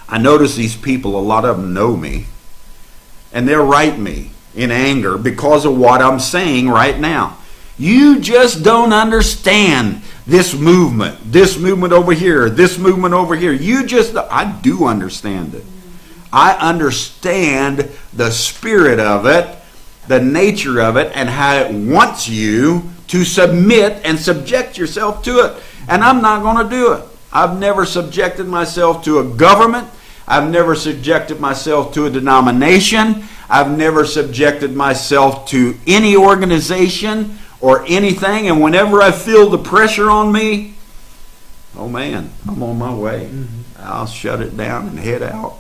I notice these people, a lot of them know me, and they'll write me in anger because of what I'm saying right now. You just don't understand this movement over here, this movement over here. I do understand it. I understand the spirit of it, the nature of it, and how it wants you to submit and subject yourself to it. And I'm not going to do it. I've never subjected myself to a government. I've never subjected myself to a denomination. I've never subjected myself to any organization or anything. And whenever I feel the pressure on me, oh man, I'm on my way. I'll shut it down and head out.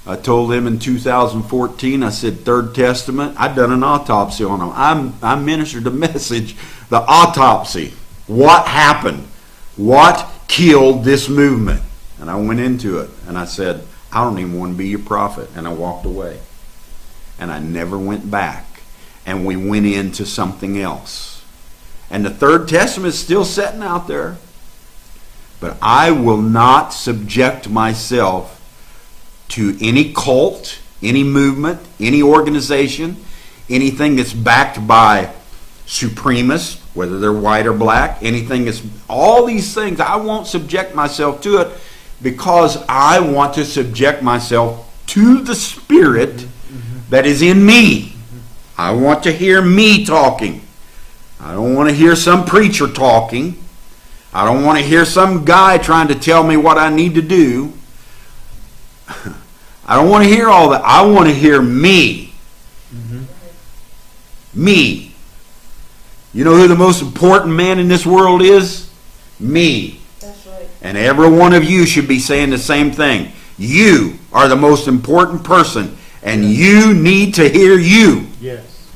I told them in 2014, I said, Third Testament, I'd done an autopsy on them. I ministered a message, the autopsy. What happened? What killed this movement? And I went into it and I said, I don't even want to be your prophet. And I walked away. And I never went back. And we went into something else. And the Third Testament is still sitting out there. But I will not subject myself to any cult, any movement, any organization, anything that's backed by supremacists, whether they're white or black, anything that's, all these things, I won't subject myself to it because I want to subject myself to the spirit that is in me. I want to hear me talking. I don't want to hear some preacher talking. I don't want to hear some guy trying to tell me what I need to do. I don't want to hear all that. I want to hear me. Me. You know who the most important man in this world is? Me. That's right. And every one of you should be saying the same thing. You are the most important person, and you need to hear you. Yes.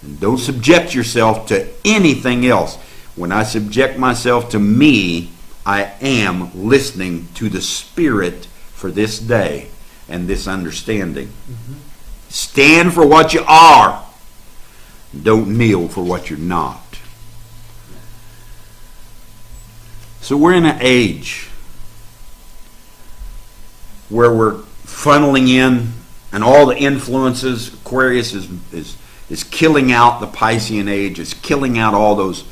And don't subject yourself to anything else. When I subject myself to me, I am listening to the Spirit for this day and this understanding. Stand for what you are. Don't kneel for what you're not. So we're in an age where we're funneling in, and all the influences. Aquarius is killing out the Piscean age. It's killing out all those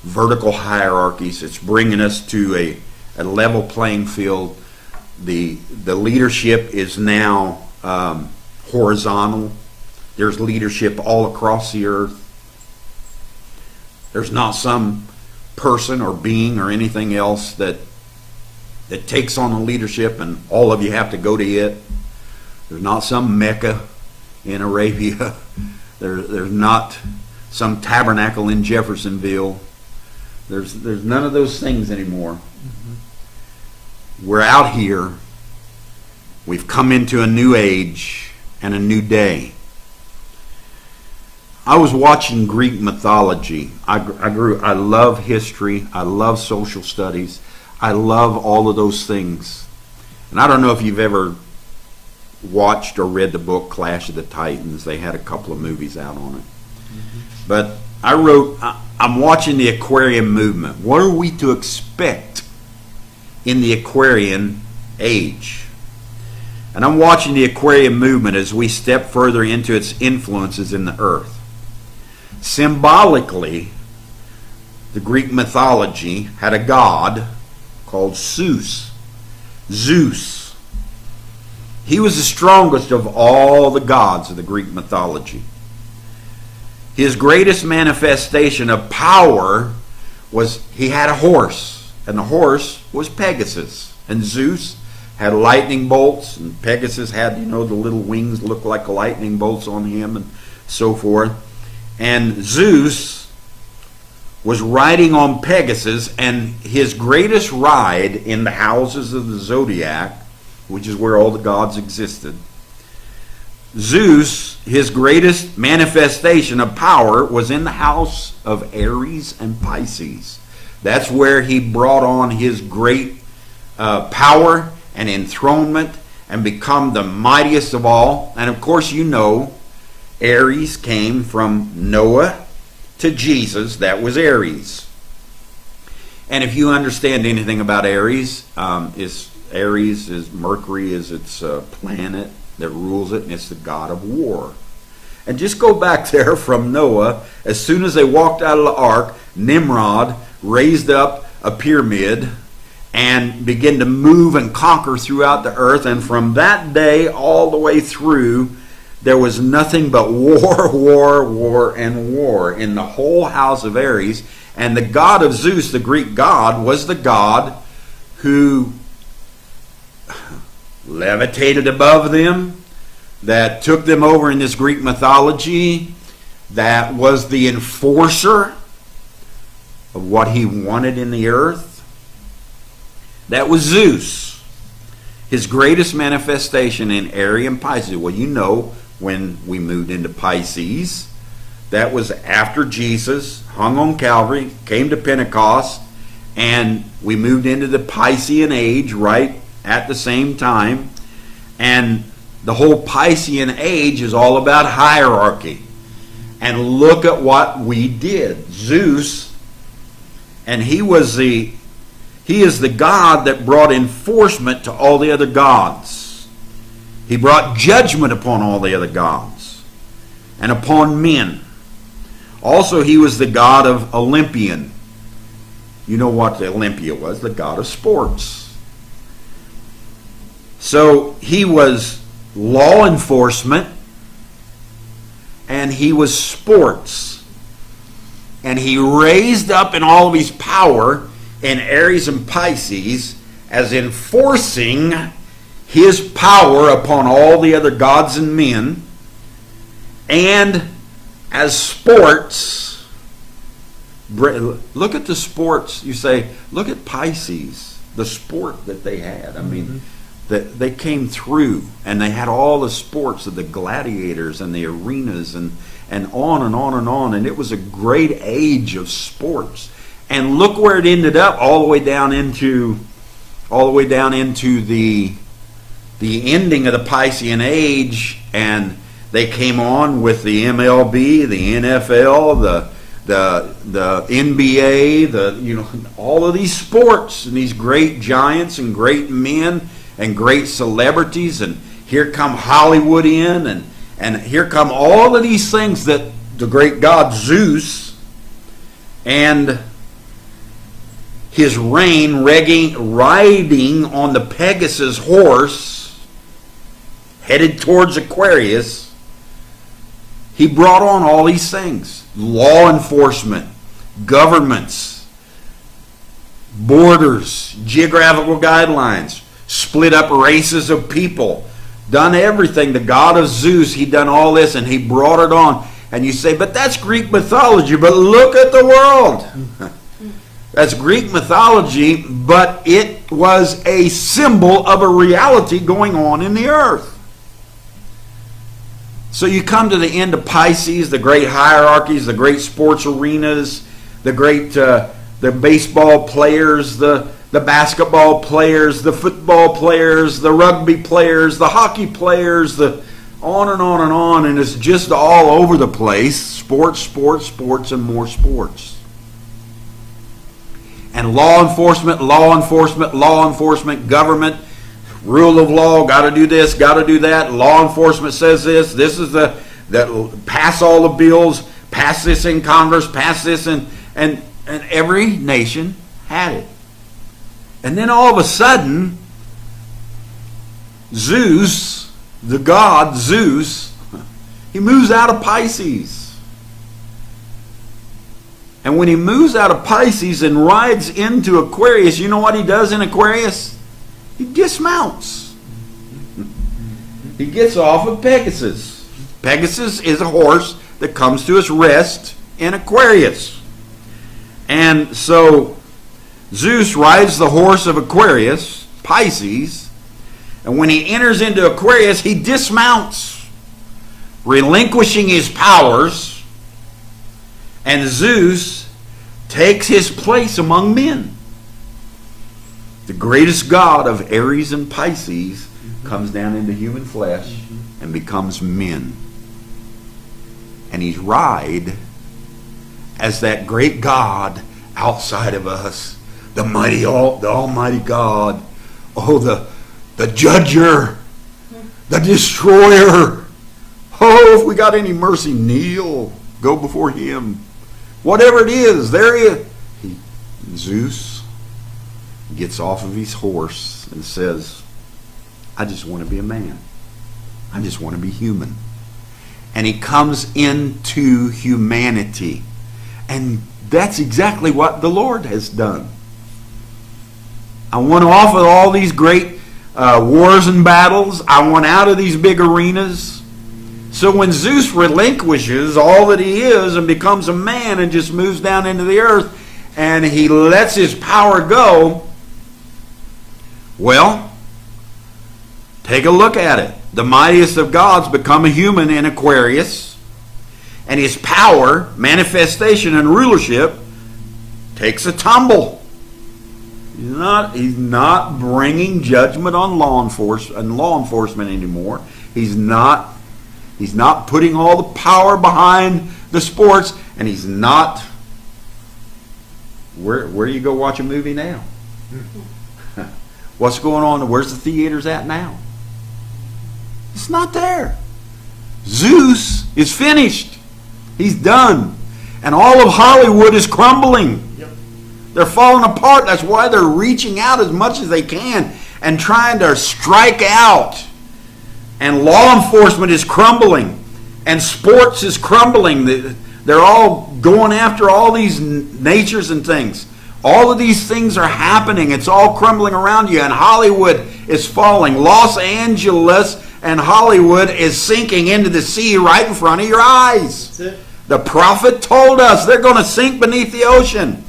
vertical hierarchies. It's bringing us to a level playing field. The leadership is now horizontal. There's leadership all across the earth. There's not some person or being or anything else that takes on the leadership and all of you have to go to it. There's not some Mecca in Arabia. There's not some tabernacle in Jeffersonville. There's none of those things anymore. We're out here. We've come into a new age and a new day. I was watching Greek mythology. I love history. I love social studies. I love all of those things. And I don't know if you've ever watched or read the book Clash of the Titans. They had a couple of movies out on it. But I'm watching the Aquarian movement. What are we to expect in the Aquarian age? And I'm watching the Aquarian movement as we step further into its influences in the earth. Symbolically, the Greek mythology had a god called Zeus. Zeus. He was the strongest of all the gods of the Greek mythology. His greatest manifestation of power was he had a horse, and the horse was Pegasus. And Zeus had lightning bolts, and Pegasus had, the little wings look like lightning bolts on him and so forth. And Zeus was riding on Pegasus, and his greatest ride in the houses of the zodiac, which is where all the gods existed, Zeus, his greatest manifestation of power was in the house of Aries and Pisces. That's where he brought on his great power and enthronement and become the mightiest of all. And of course, Aries came from Noah to Jesus. That was Aries. And if you understand anything about Aries, Aries is Mercury is its planet that rules it, and it's the god of war. And just go back there from Noah. As soon as they walked out of the ark, Nimrod raised up a pyramid and began to move and conquer throughout the earth. And from that day all the way through, there was nothing but war, war, war, and war in the whole house of Aries. And the god of Zeus, the Greek god, was the god who levitated above them, that took them over in this Greek mythology, that was the enforcer of what he wanted in the earth. That was Zeus. His greatest manifestation in Aries and Pisces. Well, when we moved into Pisces, that was after Jesus hung on Calvary, came to Pentecost, and we moved into the Piscean age right at the same time. And the whole Piscean age is all about hierarchy. And look at what we did. Zeus, and he is the god that brought enforcement to all the other gods. He brought judgment upon all the other gods and upon men. Also, he was the god of Olympian. You know what the Olympia was? The god of sports. So he was law enforcement, and he was sports. And he raised up in all of his power in Aries and Pisces as enforcing his power upon all the other gods and men. And as sports, look at the sports. You say, look at Pisces, the sport that they had. I mean, that they came through, and they had all the sports of the gladiators and the arenas and on and on and on. And it was a great age of sports. And look where it ended up, all the way down into the ending of the Piscean age. And they came on with the MLB, the NFL, the NBA, all of these sports and these great giants and great men and great celebrities. And here come Hollywood in, and here come all of these things that the great god Zeus and his reign riding on the Pegasus horse headed towards Aquarius. He brought on all these things: law enforcement, governments, borders, geographical guidelines, split up races of people, done everything. The god of Zeus, he done all this, and he brought it on. And you say, but that's Greek mythology. But look at the world. That's Greek mythology, but it was a symbol of a reality going on in the earth. So you come to the end of Pisces, the great hierarchies, the great sports arenas, the great the baseball players, the the basketball players, the football players, the rugby players, the hockey players, the on and on and on, and it's just all over the place. Sports, sports, sports, and more sports. And law enforcement, government, rule of law, got to do this, got to do that. Law enforcement says this. This is that pass all the bills, pass this in Congress, pass this in, and every nation had it. And then all of a sudden, Zeus, the god Zeus, he moves out of Pisces. And when he moves out of Pisces and rides into Aquarius, you know what he does in Aquarius? He dismounts. He gets off of Pegasus. Pegasus is a horse that comes to its rest in Aquarius. And so Zeus rides the horse of Aquarius, Pisces, and when he enters into Aquarius, he dismounts, relinquishing his powers, and Zeus takes his place among men. The greatest god of Aries and Pisces comes down into human flesh and becomes men. And he's ride as that great God outside of us, the Almighty God, the judger, the destroyer. Oh, if we got any mercy, kneel, go before him. Whatever it is, there he is. Zeus gets off of his horse and says, I just want to be a man. I just want to be human. And he comes into humanity. And that's exactly what the Lord has done. I want off of all these great wars and battles. I want out of these big arenas. So when Zeus relinquishes all that he is and becomes a man and just moves down into the earth and he lets his power go, well, take a look at it. The mightiest of gods become a human in Aquarius, and his power, manifestation, and rulership takes a tumble. He's not bringing judgment on law enforcement anymore. He's not putting all the power behind the sports, and he's not. Where do you go watch a movie now? What's going on? Where's the theaters at now? It's not there. Zeus is finished. He's done. And all of Hollywood is crumbling. Yep. They're falling apart. That's why they're reaching out as much as they can and trying to strike out. And law enforcement is crumbling. And sports is crumbling. They're all going after all these natures and things. All of these things are happening. It's all crumbling around you. And Hollywood is falling. Los Angeles and Hollywood is sinking into the sea right in front of your eyes. That's it. The prophet told us they're going to sink beneath the ocean.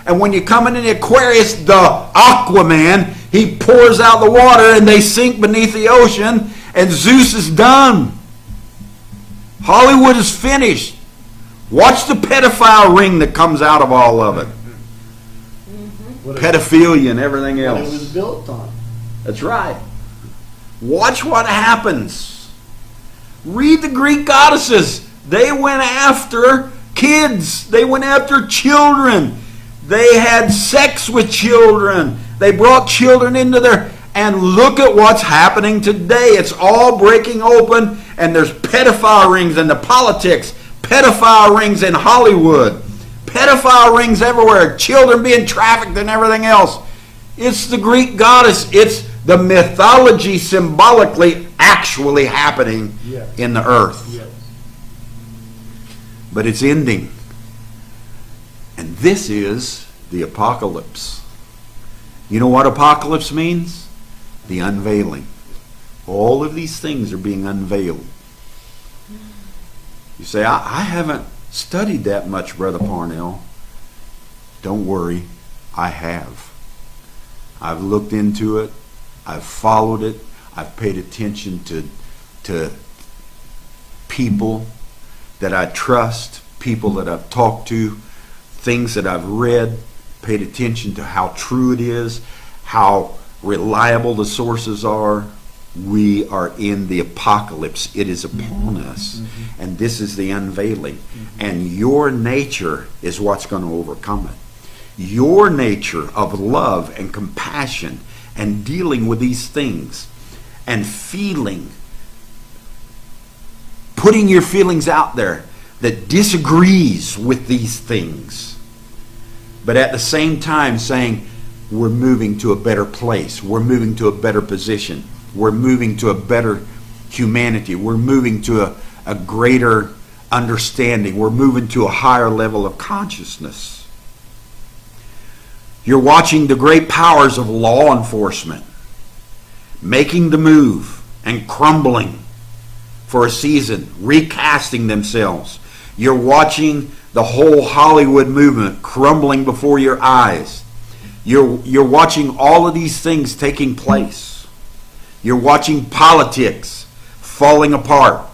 And when you come into the Aquarius, the Aquaman, he pours out the water and they sink beneath the ocean. And Zeus is done. Hollywood is finished. Watch the pedophile ring that comes out of all of it. Pedophilia and everything else. What it was built on. That's right. Watch what happens. Read the Greek goddesses. They went after kids. They went after children. They had sex with children. They brought children into their... And look at what's happening today. It's all breaking open, and there's pedophile rings in the politics, pedophile rings in Hollywood, pedophile rings everywhere, children being trafficked and everything else. It's the Greek goddess. It's the mythology symbolically actually happening in the earth. Yes. But it's ending. And this is the apocalypse. You know what apocalypse means? The unveiling. All of these things are being unveiled. You say, I haven't studied that much, Brother Parnell. Don't worry, I have. I've looked into it. I've followed it. I've paid attention to people that I trust, people that I've talked to, things that I've read, paid attention to how true it is, how reliable the sources are. We are in the apocalypse. It is upon us. And this is the unveiling. And your nature is what's going to overcome it. Your nature of love and compassion and dealing with these things and feeling, putting your feelings out there that disagrees with these things, but at the same time saying, we're moving to a better place. We're moving to a better position. We're moving to a better humanity. We're moving to a greater understanding. We're moving to a higher level of consciousness. You're watching the great powers of law enforcement making the move and crumbling for a season, recasting themselves. You're watching the whole Hollywood movement crumbling before your eyes. You're watching all of these things taking place. You're watching politics falling apart.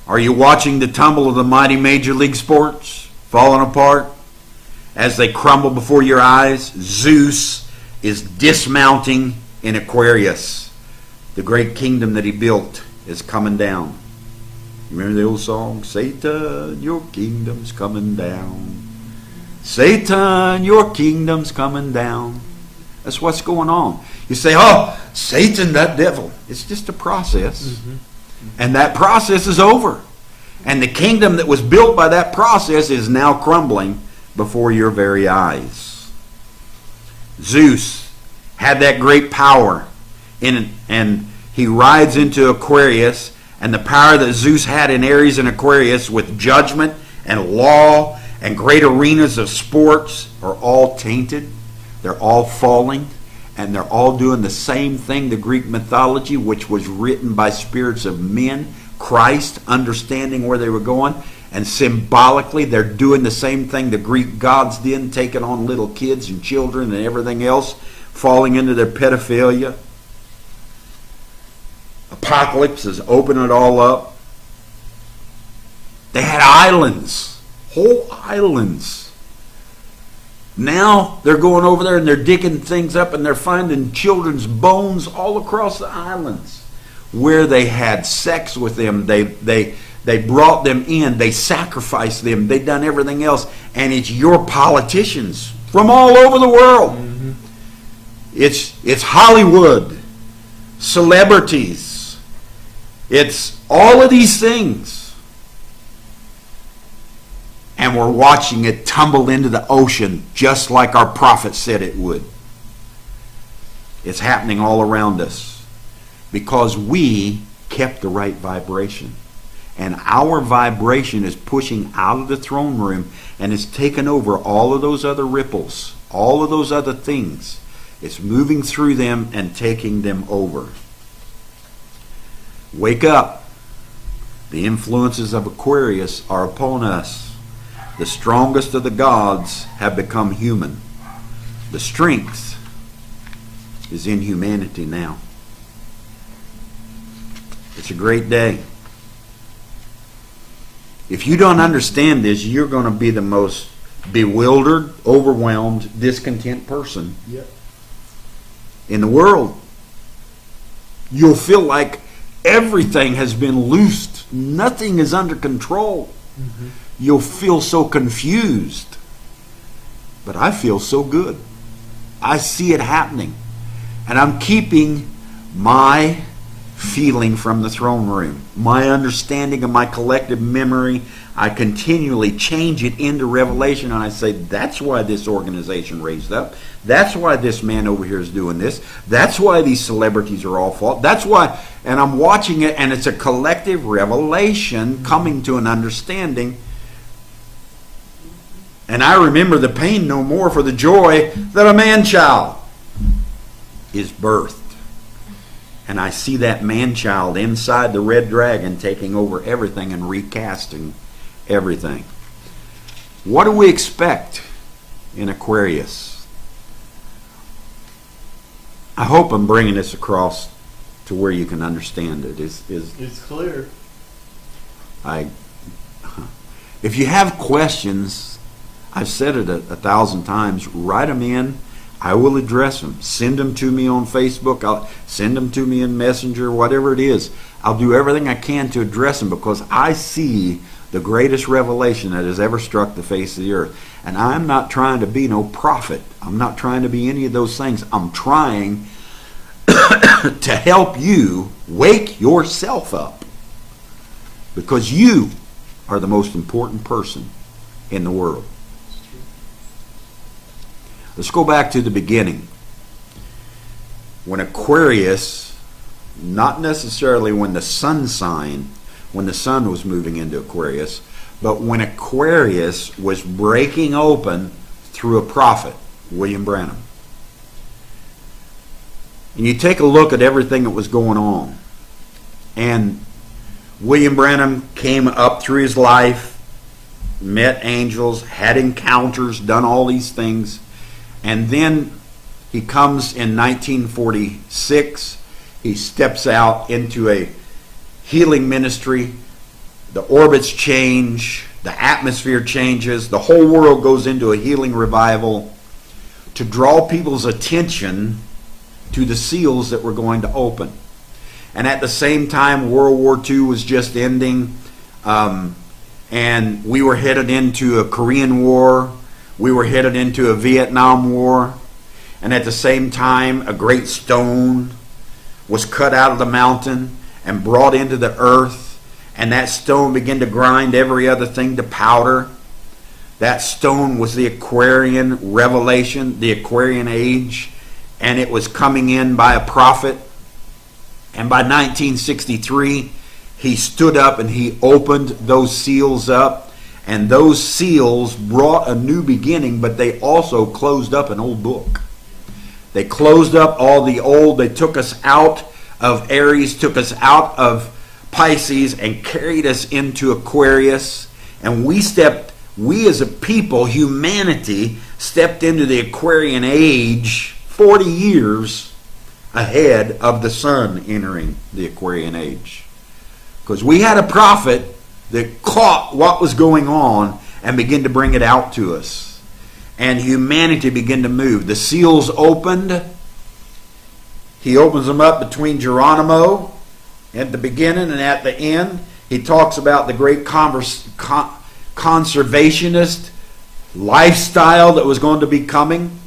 Are you watching the tumble of the mighty Major League Sports falling apart as they crumble before your eyes? Zeus is dismounting in Aquarius. The great kingdom that he built is coming down. You remember the old song? Satan, your kingdom's coming down. Satan, your kingdom's coming down. That's what's going on. You say, oh, Satan, that devil. It's just a process. And that process is over. And the kingdom that was built by that process is now crumbling before your very eyes. Zeus had that great power, and he rides into Aquarius, and the power that Zeus had in Aries and Aquarius with judgment and law and great arenas of sports are all tainted. They're all falling, and they're all doing the same thing, the Greek mythology, which was written by spirits of men, Christ, understanding where they were going, and symbolically they're doing the same thing the Greek gods did, taking on little kids and children and everything else, falling into their pedophilia. Apocalypse is opening it all up. They had islands, whole islands. Now they're going over there and they're digging things up and they're finding children's bones all across the islands where they had sex with them. They brought them in. They sacrificed them. They done everything else. And it's your politicians from all over the world. It's Hollywood, celebrities. It's all of these things. And we're watching it tumble into the ocean just like our prophet said it would. It's happening all around us because we kept the right vibration. And our vibration is pushing out of the throne room and it's taken over all of those other ripples, all of those other things. It's moving through them and taking them over. Wake up. The influences of Aquarius are upon us. The strongest of the gods have become human. The strength is in humanity now. It's a great day. If you don't understand this, you're going to be the most bewildered, overwhelmed, discontent person in the world. You'll feel like everything has been loosed. Nothing is under control. You'll feel so confused. But I feel so good. I see it happening. And I'm keeping my feeling from the throne room. My understanding of my collective memory, I continually change it into revelation, and I say, that's why this organization raised up. That's why this man over here is doing this. That's why these celebrities are all fault. That's why, and I'm watching it, and it's a collective revelation coming to an understanding. And I remember the pain no more for the joy that a man-child is birthed. And I see that man-child inside the red dragon taking over everything and recasting everything. What do we expect in Aquarius? I hope I'm bringing this across to where you can understand it. It's clear. If you have questions, I've said it a thousand times. Write them in. I will address them. Send them to me on Facebook. I'll send them to me in Messenger, whatever it is. I'll do everything I can to address them because I see the greatest revelation that has ever struck the face of the earth. And I'm not trying to be no prophet. I'm not trying to be any of those things. I'm trying to help you wake yourself up because you are the most important person in the world. Let's go back to the beginning. When Aquarius, not necessarily when the sun was moving into Aquarius, but when Aquarius was breaking open through a prophet, William Branham. And you take a look at everything that was going on. And William Branham came up through his life, met angels, had encounters, done all these things. And then he comes in 1946. He steps out into a healing ministry. The orbits change. The atmosphere changes. The whole world goes into a healing revival to draw people's attention to the seals that were going to open. And at the same time, World War II was just ending. And we were headed into a Korean War. We were headed into a Vietnam War. And at the same time, a great stone was cut out of the mountain and brought into the earth. And that stone began to grind every other thing to powder. That stone was the Aquarian revelation, the Aquarian age. And it was coming in by a prophet. And by 1963, he stood up and he opened those seals up. And those seals brought a new beginning, but they also closed up an old book. They closed up all the old. They took us out of Aries, took us out of Pisces, and carried us into Aquarius. And we as a people, humanity, stepped into the Aquarian age 40 years ahead of the sun entering the Aquarian age. Because we had a prophet that caught what was going on and began to bring it out to us. And humanity began to move. The seals opened. He opens them up between Geronimo at the beginning and at the end. He talks about the great conservationist lifestyle that was going to be coming.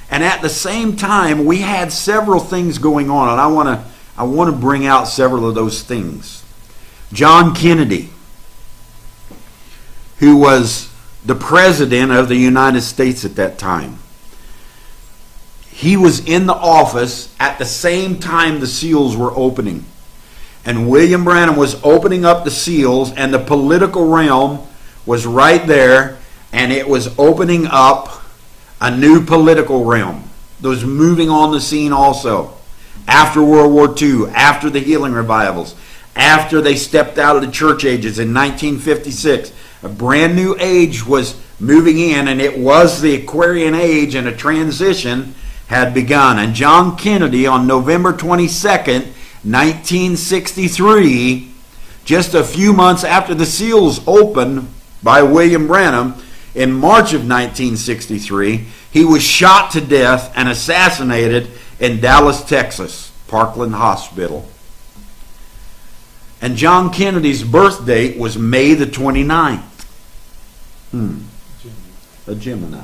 And at the same time, we had several things going on. And I want to bring out several of those things. John Kennedy, who was the president of the United States at that time. He was in the office at the same time the seals were opening. And William Branham was opening up the seals, and the political realm was right there, and it was opening up a new political realm that was moving on the scene also. After World War II, after the healing revivals, after they stepped out of the church ages in 1956, a brand new age was moving in, and it was the Aquarian age, and a transition had begun. And John Kennedy, on November 22nd, 1963, just a few months after the seals opened by William Branham, in March of 1963, he was shot to death and assassinated in Dallas, Texas, Parkland Hospital. And John Kennedy's birth date was May the 29th. A Gemini.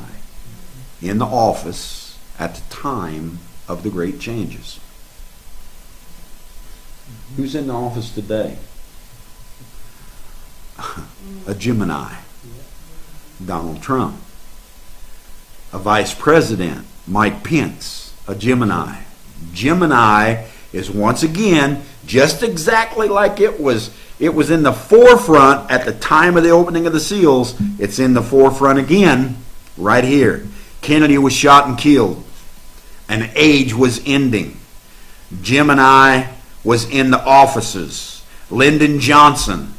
In the office at the time of the great changes. Who's in the office today? A Gemini. Donald Trump. A vice president, Mike Pence, a Gemini. Gemini is once again just exactly like it was in the forefront at the time of the opening of the seals. It's in the forefront again right here. Kennedy was shot and killed. An age was ending. Gemini was in the offices. Lyndon Johnson,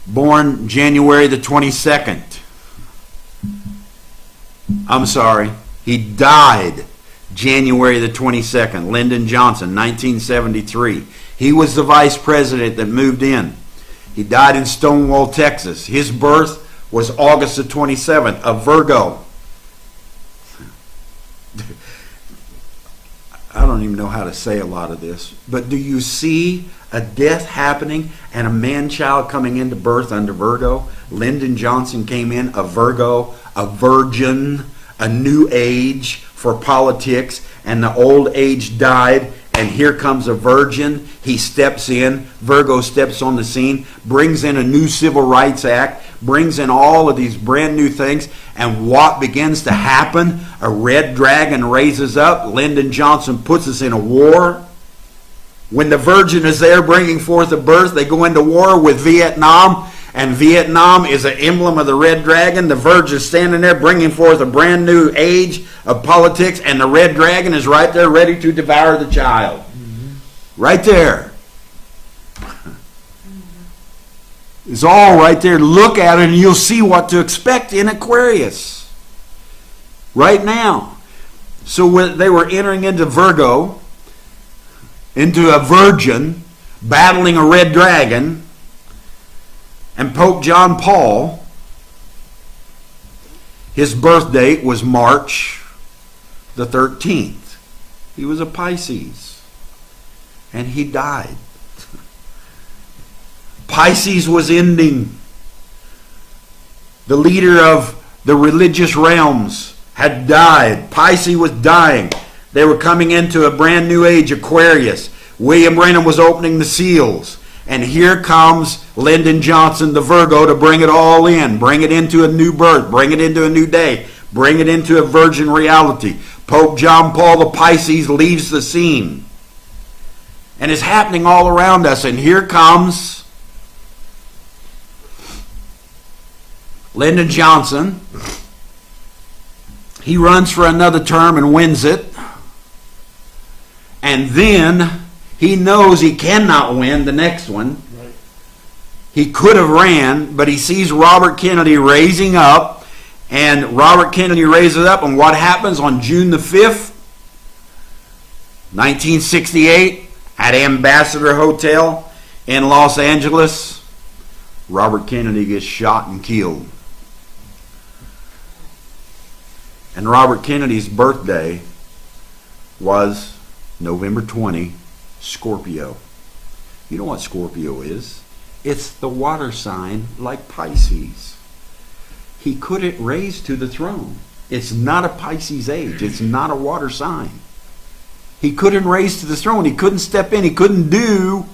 born January the 22nd. I'm sorry, he died January the 22nd. Lyndon Johnson, 1973. He was the vice president that moved in. He died in Stonewall, Texas. His birth was August the 27th of Virgo. I don't even know how to say a lot of this, but do you see a death happening and a man-child coming into birth under Virgo? Lyndon Johnson came in a Virgo, a virgin, a new age for politics, and the old age died, and here comes a virgin. He steps in, Virgo steps on the scene, brings in a new Civil Rights Act, brings in all of these brand new things, and what begins to happen? A red dragon raises up. Lyndon Johnson puts us in a war. When the virgin is there bringing forth a birth, they go into war with Vietnam, and Vietnam is an emblem of the red dragon. The virgin is standing there bringing forth a brand new age of politics, and the red dragon is right there ready to devour the child. Mm-hmm. Right there. It's all right there. Look at it and you'll see what to expect in Aquarius. Right now. So when they were entering into Virgo, into a virgin, battling a red dragon, and Pope John Paul, his birth date was March the 13th. He was a Pisces. And he died. Pisces was ending. The leader of the religious realms had died. Pisces was dying. They were coming into a brand new age, Aquarius. William Branham was opening the seals. And here comes Lyndon Johnson, the Virgo, to bring it all in. Bring it into a new birth. Bring it into a new day. Bring it into a virgin reality. Pope John Paul, the Pisces, leaves the scene. And it's happening all around us. And here comes Lyndon Johnson. He runs for another term and wins it. And then he knows he cannot win the next one. Right. He could have ran, but he sees Robert Kennedy raising up. And Robert Kennedy raises up, and what happens on June the 5th, 1968, at Ambassador Hotel in Los Angeles, Robert Kennedy gets shot and killed. And Robert Kennedy's birthday was November 20, Scorpio. You know what Scorpio is? It's the water sign like Pisces. He couldn't raise to the throne. It's not a Pisces age. It's not a water sign. He couldn't raise to the throne. He couldn't step in. He couldn't do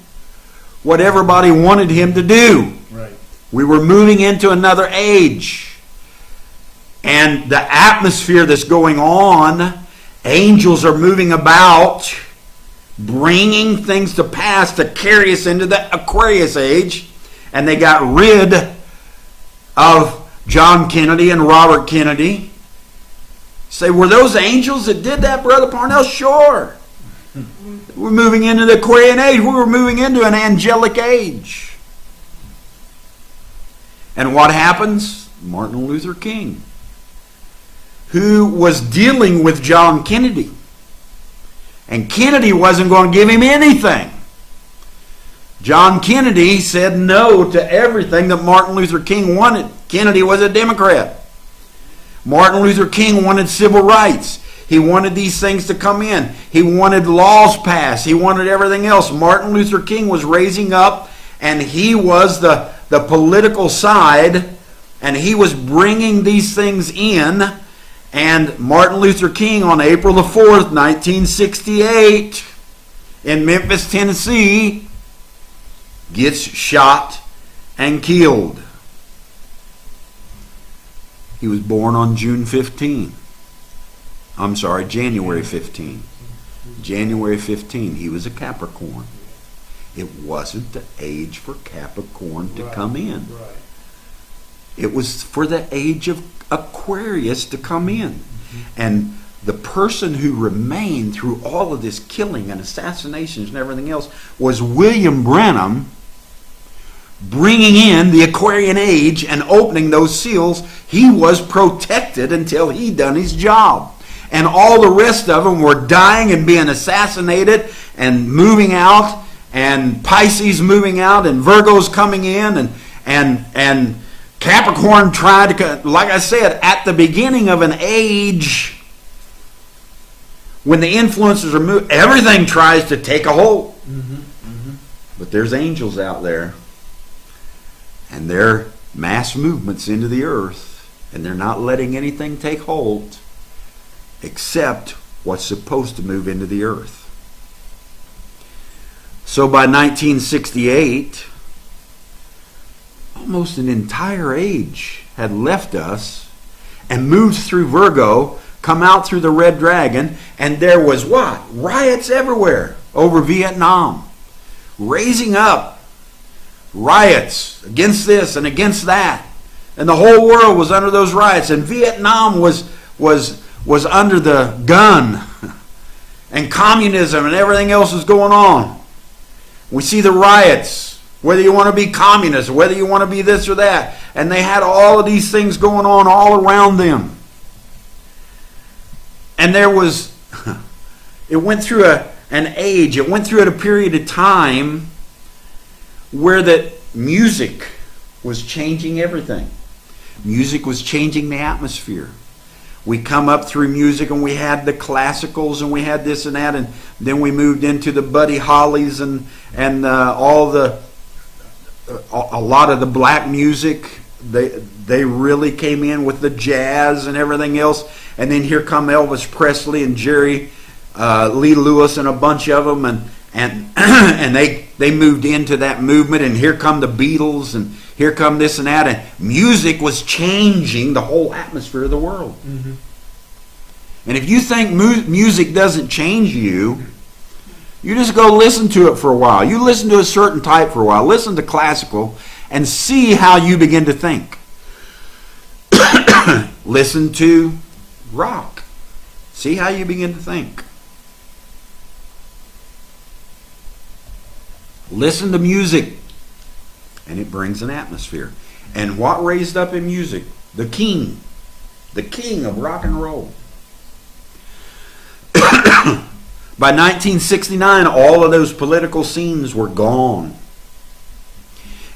what everybody wanted him to do. Right. We were moving into another age. And the atmosphere that's going on, angels are moving about, bringing things to pass to carry us into the Aquarius age. And they got rid of John Kennedy and Robert Kennedy. Say, were those angels that did that, Brother Parnell? Sure. We're moving into the Aquarian age. We were moving into an angelic age. And what happens? Martin Luther King, who was dealing with John Kennedy. And Kennedy wasn't going to give him anything. John Kennedy said no to everything that Martin Luther King wanted. Kennedy was a Democrat. Martin Luther King wanted civil rights. He wanted these things to come in. He wanted laws passed. He wanted everything else. Martin Luther King was raising up, and he was the political side, and he was bringing these things in. And Martin Luther King on April the 4th, 1968, in Memphis, Tennessee, gets shot and killed. He was born on January 15. January 15. He was a Capricorn. It wasn't the age for Capricorn to come in. Right. It was for the age of Aquarius to come in. Mm-hmm. And the person who remained through all of this killing and assassinations and everything else was William Branham, bringing in the Aquarian age and opening those seals. He was protected until he done his job. And all the rest of them were dying and being assassinated and moving out, and Pisces moving out, and Virgos coming in, and Capricorn tried to, like I said, at the beginning of an age, when the influences are moved, everything tries to take a hold. But there's angels out there, and they're mass movements into the earth, and they're not letting anything take hold except what's supposed to move into the earth. So by 1968, almost an entire age had left us and moved through Virgo, come out through the Red Dragon, and there was what? Riots everywhere over Vietnam. Raising up riots against this and against that. And the whole world was under those riots. And Vietnam was under the gun. And communism and everything else was going on. We see the riots, whether you want to be communist, whether you want to be this or that. And they had all of these things going on all around them. And there was, it went through an age, it went through a period of time where that music was changing everything. Music was changing the atmosphere. We come up through music and we had the classicals and we had this and that, and then we moved into the Buddy Hollies and all the a lot of the black music. They really came in with the jazz and everything else. And then here come Elvis Presley and Jerry Lee Lewis and a bunch of them, and they moved into that movement. And here come the Beatles, and here come this and that. And music was changing the whole atmosphere of the world. And if you think music doesn't change you, you just go listen to it for a while. You listen to a certain type for a while. Listen to classical and see how you begin to think. Listen to rock. See how you begin to think. Listen to music, and it brings an atmosphere. And what raised up in music? The king of rock and roll. By 1969, all of those political scenes were gone.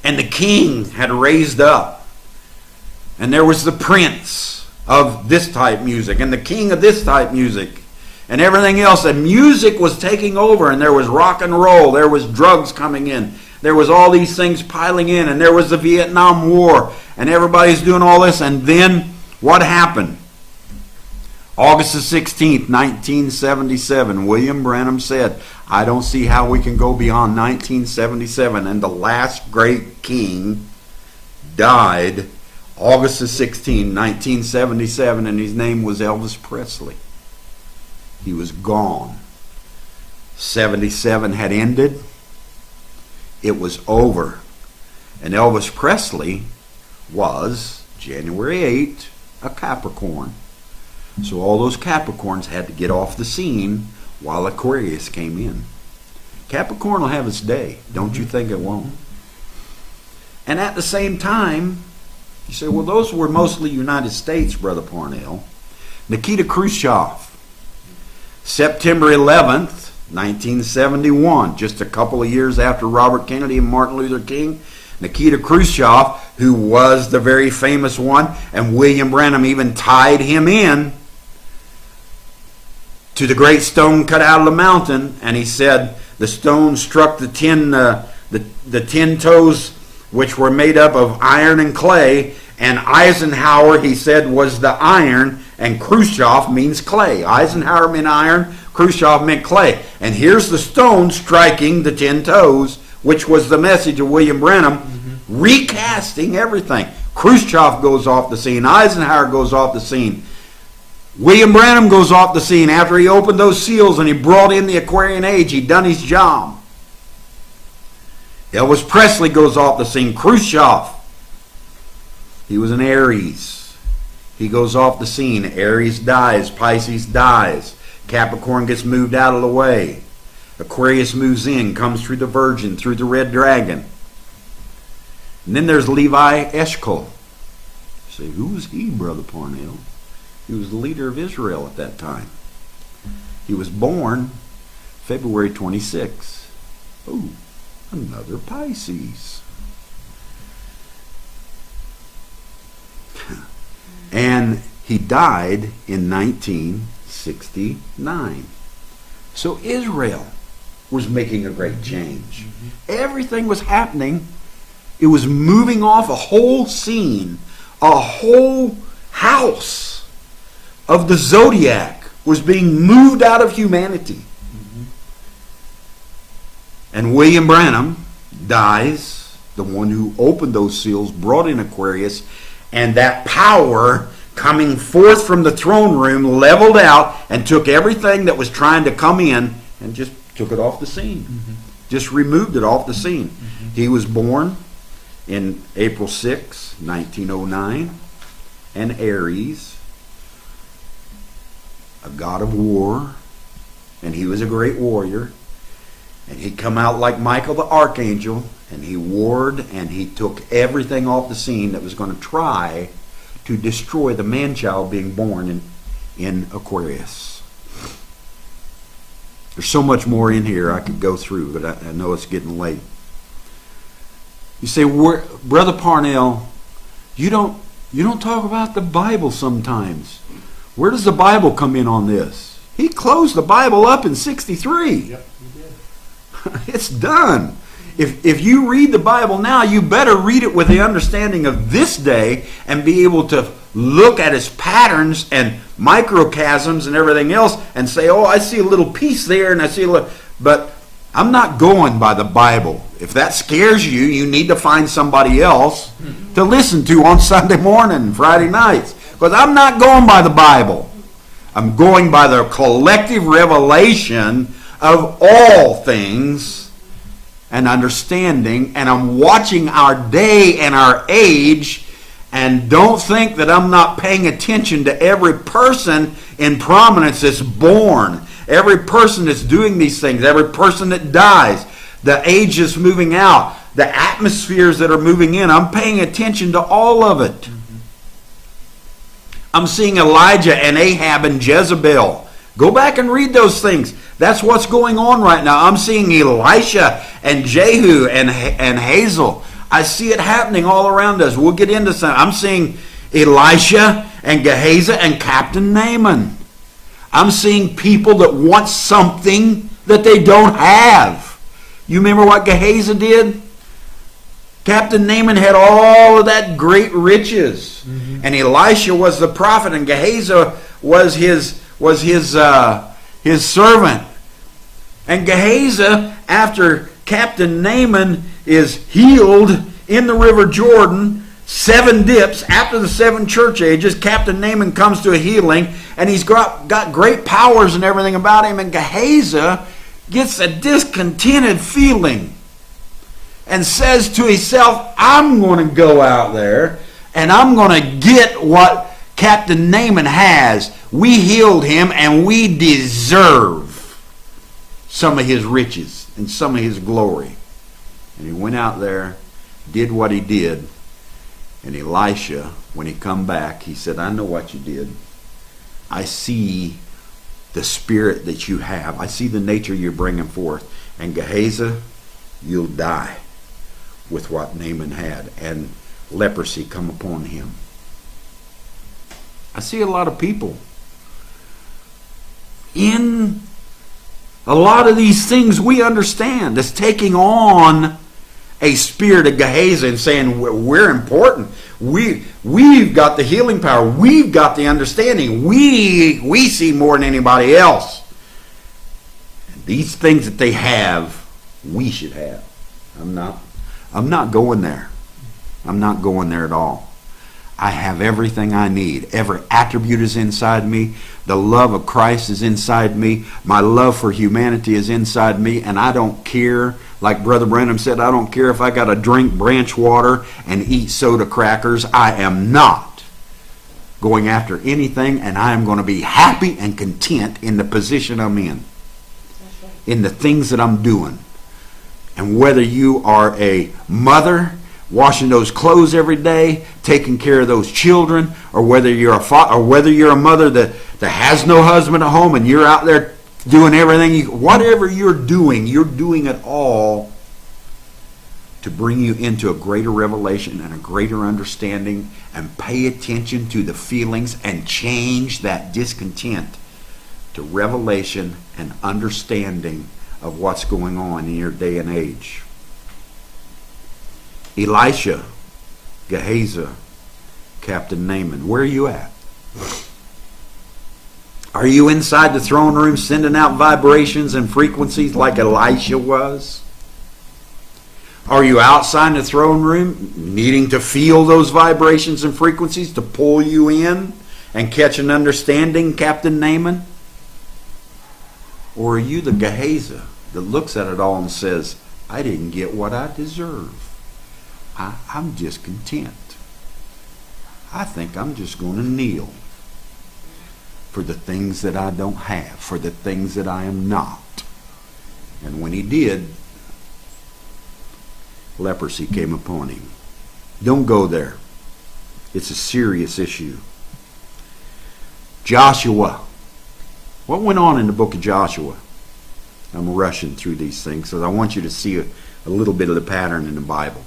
And the king had raised up. And there was the prince of this type music and the king of this type music and everything else. And music was taking over, and there was rock and roll. There was drugs coming in. There was all these things piling in, and there was the Vietnam War, and everybody's doing all this. And then what happened? August the 16th, 1977, William Branham said, I don't see how we can go beyond 1977. And the last great king died August the 16th, 1977, and his name was Elvis Presley. He was gone. 77 had ended. It was over. And Elvis Presley was, January 8th, a Capricorn. So all those Capricorns had to get off the scene while Aquarius came in. Capricorn will have its day. Don't you think it won't? And at the same time, you say, well, those were mostly United States, Brother Parnell. Nikita Khrushchev, September 11th, 1971, just a couple of years after Robert Kennedy and Martin Luther King. Nikita Khrushchev, who was the very famous one, and William Branham even tied him in to the great stone cut out of the mountain, and he said the stone struck the 10 toes, which were made up of iron and clay, and Eisenhower, he said, was the iron, and Khrushchev means clay. Eisenhower meant iron, Khrushchev meant clay. And here's the stone striking the 10 toes, which was the message of William Branham, recasting everything. Khrushchev goes off the scene. Eisenhower goes off the scene. William Branham goes off the scene after he opened those seals and he brought in the Aquarian age. He'd done his job. Elvis Presley goes off the scene. Khrushchev, he was an Aries. He goes off the scene. Aries dies. Pisces dies. Capricorn gets moved out of the way. Aquarius moves in, comes through the Virgin, through the Red Dragon. And then there's Levi Eshkol. You say, who was he, Brother Parnell? He was the leader of Israel at that time. He was born February 26. Oh, another Pisces. He died in 1969. So Israel was making a great change. Everything was happening. It was moving off a whole scene, a whole house of the zodiac was being moved out of humanity. And William Branham dies, the one who opened those seals, brought in Aquarius, and that power coming forth from the throne room leveled out and took everything that was trying to come in and just took it off the scene. Just removed it off the scene. He was born in April 6, 1909, and Aries, a god of war, and he was a great warrior. And he come out like Michael the Archangel, and he warred, and he took everything off the scene that was going to try to destroy the man-child being born in Aquarius. There's so much more in here I could go through, but I know it's getting late. You say, Brother Parnell, you don't talk about the Bible sometimes. Where does the Bible come in on this? He closed the Bible up in 63. Yep, he did. It's done. If you read the Bible now, you better read it with the understanding of this day and be able to look at its patterns and microchasms and everything else and say, oh, I see a little piece there and I see a little... But I'm not going by the Bible. If that scares you, you need to find somebody else to listen to on Sunday morning and Friday nights. Because I'm not going by the Bible. I'm going by the collective revelation of all things and understanding, and I'm watching our day and our age, and don't think that I'm not paying attention to every person in prominence that's born, every person that's doing these things, every person that dies, the age is moving out, the atmospheres that are moving in. I'm paying attention to all of it. I'm seeing Elijah and Ahab and Jezebel. Go back and read those things. That's what's going on right now. I'm seeing Elisha and Jehu and Hizon. I see it happening all around us. We'll get into some. I'm seeing Elisha and Gehazi and Captain Naaman. I'm seeing people that want something that they don't have. You remember what Gehazi did? Captain Naaman had all of that great riches. And Elisha was the prophet, and Gehazi was his servant. And Gehazi, after Captain Naaman is healed in the River Jordan, 7 dips, after the 7 church ages, Captain Naaman comes to a healing, and he's got great powers and everything about him, and Gehazi gets a discontented feeling and says to himself, I'm going to go out there and I'm going to get what Captain Naaman has. We healed him and we deserve some of his riches and some of his glory. And he went out there, did what he did, and Elisha, when he come back, he said, I know what you did. I see the spirit that you have. I see the nature you're bringing forth. And Gehazi, you'll die with what Naaman had. And leprosy come upon him. I see a lot of people in a lot of these things we understand that's taking on a spirit of Gehazi and saying we're important. We've got the healing power. We've got the understanding. We see more than anybody else. And these things that they have, we should have. I'm not going there. I'm not going there at all. I have everything I need. Every attribute is inside me. The love of Christ is inside me. My love for humanity is inside me. And I don't care, like Brother Branham said, I don't care if I got to drink branch water and eat soda crackers. I am not going after anything, and I am going to be happy and content in the position I'm in. In the things that I'm doing. And whether you are a mother washing those clothes every day, taking care of those children, or whether you're a mother that has no husband at home and you're out there doing everything, whatever you're doing it all to bring you into a greater revelation and a greater understanding, and pay attention to the feelings and change that discontent to revelation and understanding of what's going on in your day and age. Elisha, Gehazi, Captain Naaman, where are you at? Are you inside the throne room sending out vibrations and frequencies like Elisha was? Are you outside the throne room needing to feel those vibrations and frequencies to pull you in and catch an understanding, Captain Naaman? Or are you the Gehazi that looks at it all and says, I didn't get what I deserve. I'm just content. I think I'm just going to kneel for the things that I don't have, for the things that I am not. And when he did, leprosy came upon him. Don't go there. It's a serious issue. Joshua. What went on in the book of Joshua? I'm rushing through these things because I want you to see a little bit of the pattern in the Bible.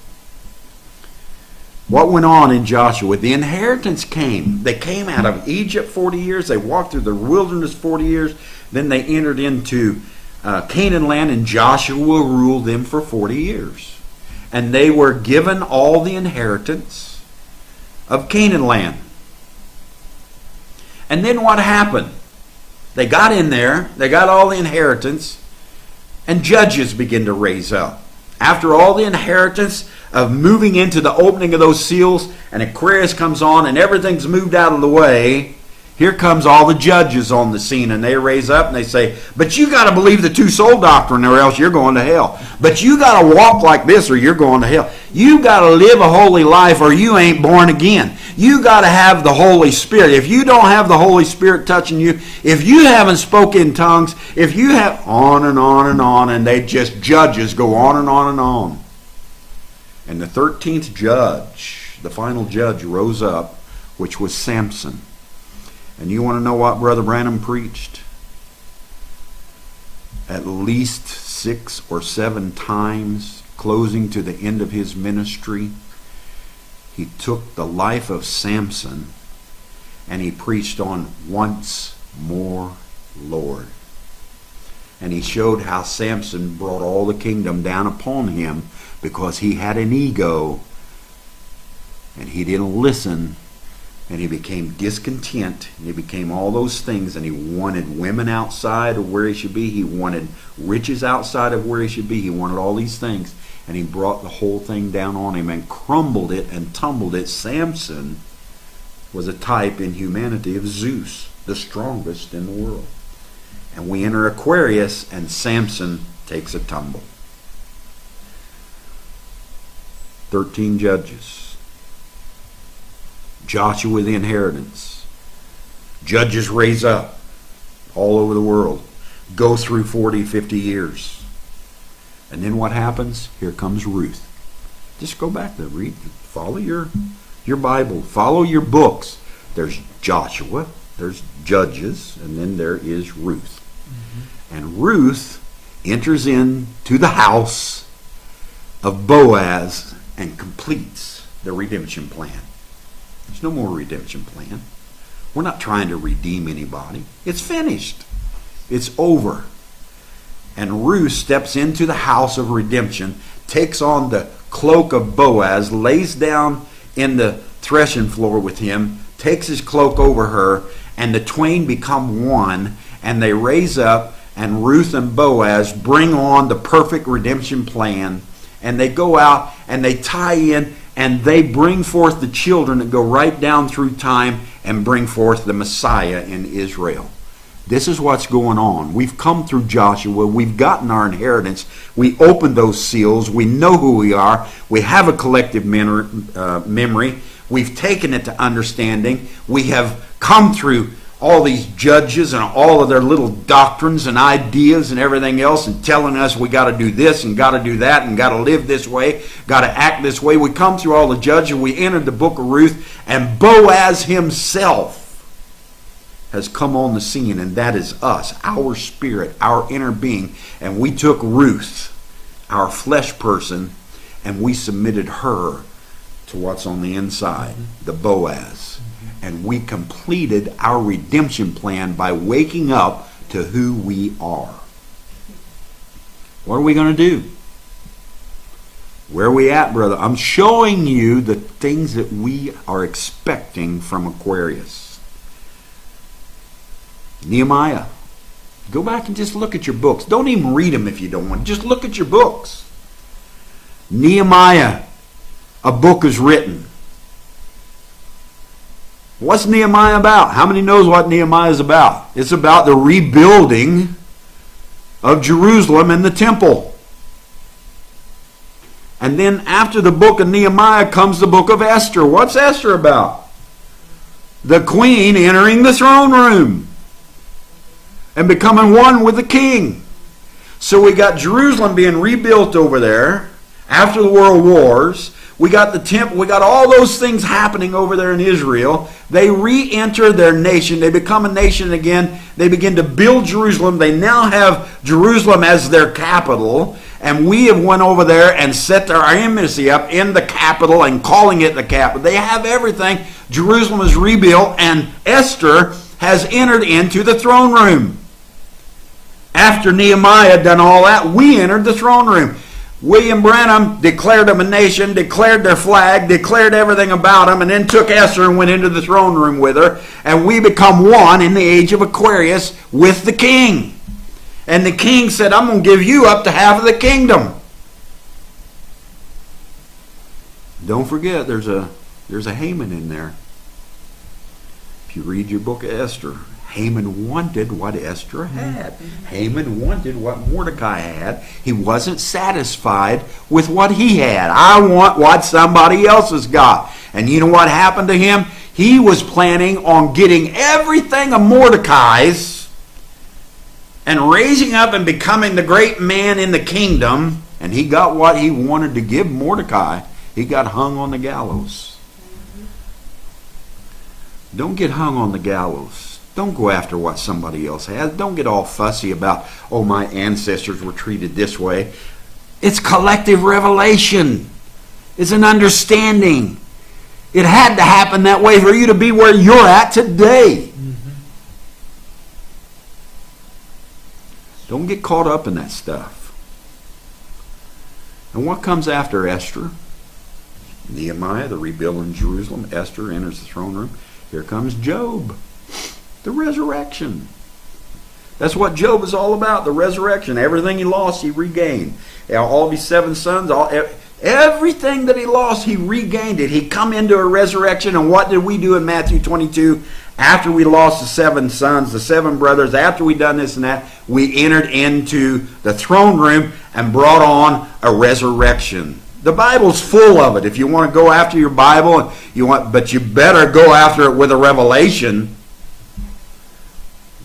What went on in Joshua? The inheritance came. They came out of Egypt 40 years. They walked through the wilderness 40 years. Then they entered into Canaan land, and Joshua ruled them for 40 years. And they were given all the inheritance of Canaan land. And then what happened? They got in there. They got all the inheritance. And judges began to raise up. After all the inheritance of moving into the opening of those seals, and Aquarius comes on and everything's moved out of the way, here comes all the judges on the scene, and they raise up and they say, but you got to believe the two-soul doctrine or else you're going to hell. But you got to walk like this or you're going to hell. You got to live a holy life or you ain't born again. You got to have the Holy Spirit. If you don't have the Holy Spirit touching you, if you haven't spoken in tongues, if you have on and on and on, and they just judges go on and on and on. And the 13th judge, the final judge, rose up, which was Samson. And you want to know what Brother Branham preached? At least 6 or 7 times, closing to the end of his ministry, he took the life of Samson and he preached on once more, Lord. And he showed how Samson brought all the kingdom down upon him because he had an ego and he didn't listen. And he became discontent, and he became all those things, and he wanted women outside of where he should be. He wanted riches outside of where he should be. He wanted all these things, and he brought the whole thing down on him and crumbled it and tumbled it. Samson was a type in humanity of Zeus, the strongest in the world. And we enter Aquarius, and Samson takes a tumble. 13 judges. Joshua the inheritance. Judges raise up all over the world. Go through 40, 50 years. And then what happens? Here comes Ruth. Just go back there, read. Follow your Bible. Follow your books. There's Joshua, there's Judges, and then there is Ruth. Mm-hmm. And Ruth enters into the house of Boaz and completes the redemption plan. There's no more redemption plan. We're not trying to redeem anybody. It's finished. It's over. And Ruth steps into the house of redemption, takes on the cloak of Boaz, lays down in the threshing floor with him, takes his cloak over her, and the twain become one, and they raise up, and Ruth and Boaz bring on the perfect redemption plan, and they go out and they tie in and they bring forth the children that go right down through time and bring forth the Messiah in Israel. This is what's going on. We've come through Joshua. We've gotten our inheritance. We opened those seals. We know who we are. We have a collective memory. We've taken it to understanding. We have come through all these judges and all of their little doctrines and ideas and everything else and telling us we got to do this and got to do that and got to live this way, got to act this way. We come through all the judges. We entered the book of Ruth, and Boaz himself has come on the scene, and that is us, our spirit, our inner being. And we took Ruth, our flesh person, and we submitted her to what's on the inside, the Boaz. And we completed our redemption plan by waking up to who we are. What are we going to do? Where are we at, brother? I'm showing you the things that we are expecting from Aquarius. Nehemiah. Go back and just look at your books. Don't even read them if you don't want. Just look at your books. Nehemiah. A book is written. What's Nehemiah about? How many knows what Nehemiah is about? It's about the rebuilding of Jerusalem and the temple. And then after the book of Nehemiah comes the book of Esther. What's Esther about? The queen entering the throne room and becoming one with the king. So we got Jerusalem being rebuilt over there after the world wars. We got the temple. We got all those things happening over there in Israel. They re-enter their nation. They become a nation again. They begin to build Jerusalem. They now have Jerusalem as their capital. And we have went over there and set our embassy up in the capital and calling it the capital. They have everything. Jerusalem is rebuilt, and Esther has entered into the throne room. After Nehemiah had done all that, we entered the throne room. William Branham declared them a nation, declared their flag, declared everything about them, and then took Esther and went into the throne room with her. And we become one in the age of Aquarius with the king. And the king said, I'm going to give you up to half of the kingdom. Don't forget, there's a Haman in there. If you read your book of Esther, Haman wanted what Esther had. Haman wanted what Mordecai had. He wasn't satisfied with what he had. I want what somebody else has got. And you know what happened to him? He was planning on getting everything of Mordecai's and raising up and becoming the great man in the kingdom. And he got what he wanted to give Mordecai. He got hung on the gallows. Don't get hung on the gallows. Don't go after what somebody else has. Don't get all fussy about, oh, my ancestors were treated this way. It's collective revelation. It's an understanding. It had to happen that way for you to be where you're at today. Don't get caught up in that stuff. And what comes after Esther? Nehemiah, the rebuilding Jerusalem. Esther enters the throne room. Here comes Job. The resurrection. That's what Job is all about, the resurrection. Everything he lost, he regained. All of his 7 sons, everything that he lost, he regained it. He come into a resurrection, and what did we do in Matthew 22? After we lost the 7 sons, the 7 brothers, after we done this and that, we entered into the throne room and brought on a resurrection. The Bible's full of it. If you want to go after your Bible, but you better go after it with a revelation.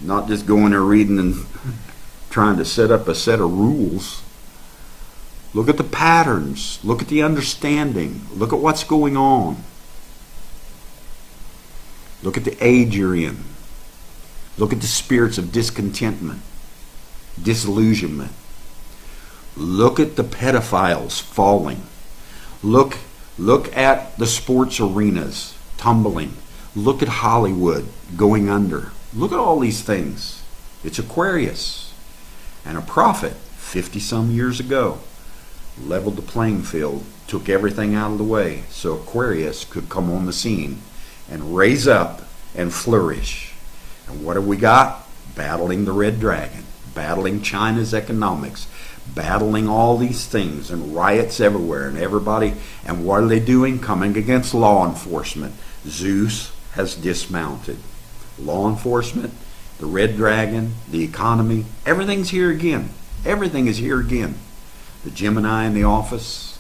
Not just going there reading and trying to set up a set of rules. Look at the patterns. Look at the understanding. Look at what's going on. Look at the age you're in. Look at the spirits of discontentment, disillusionment. Look at the pedophiles falling. Look at the sports arenas tumbling. Look at Hollywood going under. Look at all these things. It's Aquarius. And a prophet 50-some years ago leveled the playing field, took everything out of the way so Aquarius could come on the scene and raise up and flourish. And what have we got? Battling the red dragon, battling China's economics, battling all these things, and riots everywhere, and everybody. And what are they doing? Coming against law enforcement. Zeus has dismounted. Law enforcement, the red dragon, the economy, everything's here again. Everything is here again. The Gemini in the office.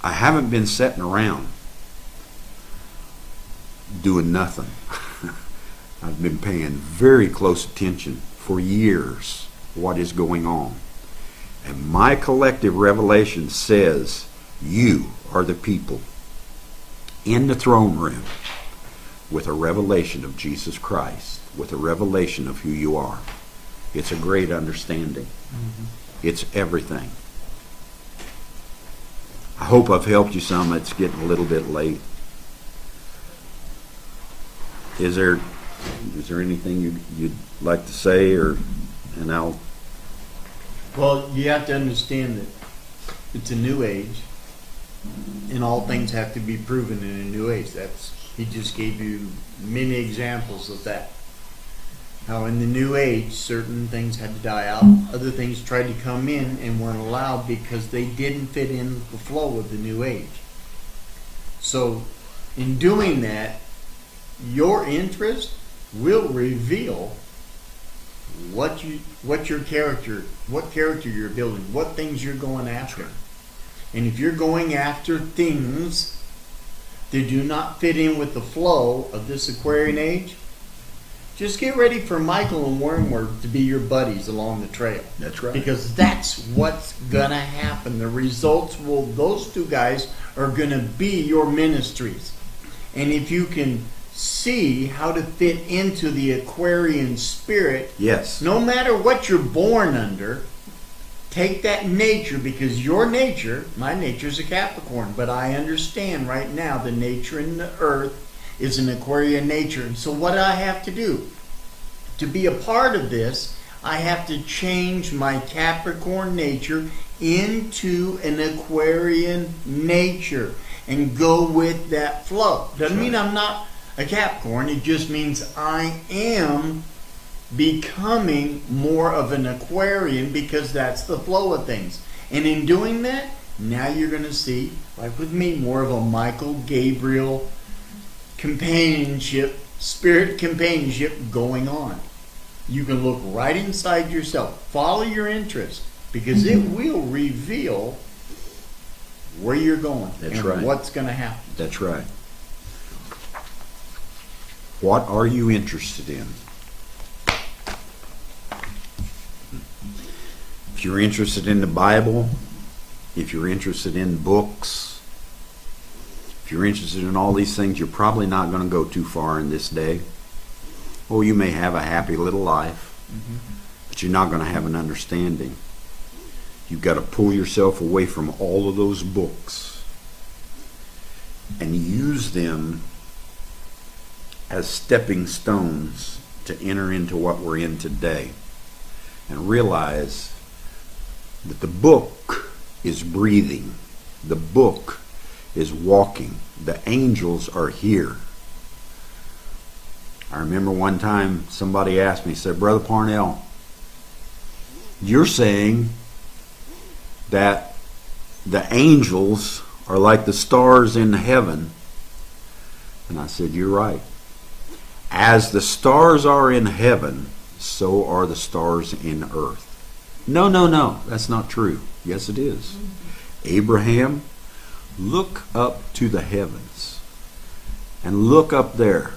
I haven't been sitting around doing nothing. I've been paying very close attention for years what is going on. And my collective revelation says you are the people in the throne room with a revelation of Jesus Christ, with a revelation of who you are. It's a great understanding. It's everything. I hope I've helped you some. It's getting a little bit late. Is there anything you'd like to say, and I'll... Well, you have to understand that it's a new age, and all things have to be proven in a new age. He just gave you many examples of that. How in the new age, certain things had to die out, other things tried to come in and weren't allowed because they didn't fit in the flow of the new age. So, in doing that, your interest will reveal what character you're building, what things you're going after. Sure. And if you're going after things that do not fit in with the flow of this Aquarian age, just get ready for Michael and Wormwood to be your buddies along the trail. That's right. Because that's what's going to happen. The results those two guys are going to be your ministries. And if you can see how to fit into the Aquarian spirit, Yes. no matter what you're born under, take that nature, because your nature, my nature is a Capricorn, but I understand right now the nature in the earth is an Aquarian nature. And so what I have to do to be a part of this, I have to change my Capricorn nature into an Aquarian nature and go with that flow. Doesn't mean I'm not a Capricorn. It just means I am becoming more of an Aquarian because that's the flow of things. And in doing that, now you're going to see, like with me, more of a Michael Gabriel companionship, spirit companionship going on. You can look right inside yourself. Follow your interest, because it will reveal where you're going. That's and right. What's going to happen. That's right. What are you interested in? If you're interested in the Bible, if you're interested in books, if you're interested in all these things, you're probably not going to go too far in this day. Or you may have a happy little life, but you're not going to have an understanding. You've got to pull yourself away from all of those books and use them as stepping stones to enter into what we're in today, and realize that the book is breathing. The book is walking. The angels are here. I remember one time somebody asked me, said, Brother Parnell, you're saying that the angels are like the stars in heaven. And I said, you're right. As the stars are in heaven, so are the stars in earth. No, that's not true. Yes, it is. Abraham, look up to the heavens and look up there,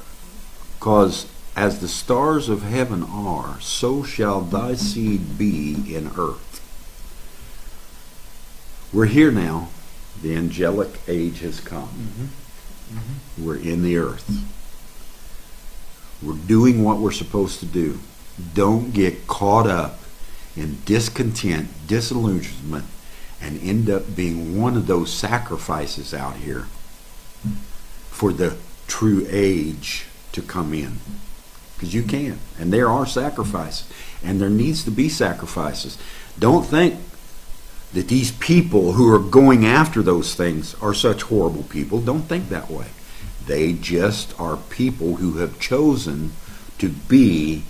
because as the stars of heaven are, so shall thy seed be in earth. We're here now. The angelic age has come. We're in the earth. We're doing what we're supposed to do. Don't get caught up in discontent, disillusionment, and end up being one of those sacrifices out here for the true age to come in. Because you can. And there are sacrifices. And there needs to be sacrifices. Don't think that these people who are going after those things are such horrible people. Don't think that way. They just are people who have chosen to be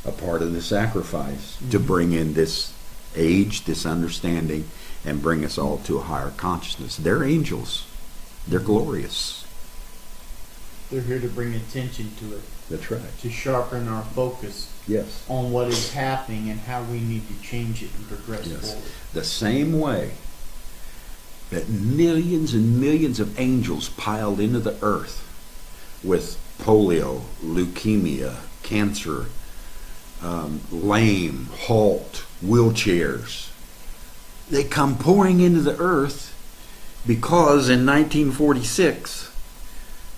a part of the sacrifice, to bring in this age, this understanding, and bring us all to a higher consciousness. They're angels. They're glorious. They're here to bring attention to it. That's right. To sharpen our focus Yes. on what is happening and how we need to change it and progress Yes. forward. The same way that millions and millions of angels piled into the earth with polio, leukemia, cancer, lame, halt, wheelchairs. They come pouring into the earth because in 1946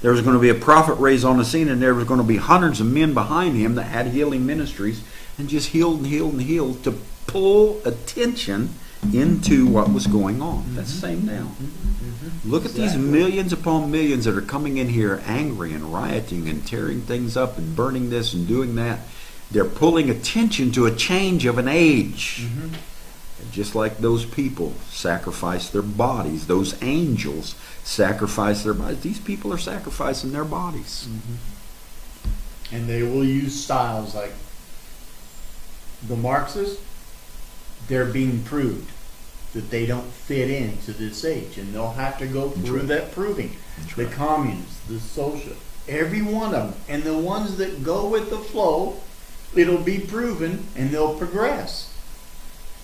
there was going to be a prophet raised on the scene, and there was going to be hundreds of men behind him that had healing ministries and just healed and healed and healed to pull attention into what was going on. That's the same now. Look at these millions upon millions that are coming in here angry and rioting and tearing things up and burning this and doing that. They're pulling attention to a change of an age. Just like those people sacrifice their bodies, those angels sacrifice their bodies. These people are sacrificing their bodies. And they will use styles like the Marxists. They're being proved that they don't fit into this age, and they'll have to go through that proving. The communists, the social, every one of them, and the ones that go with the flow, it'll be proven, and they'll progress.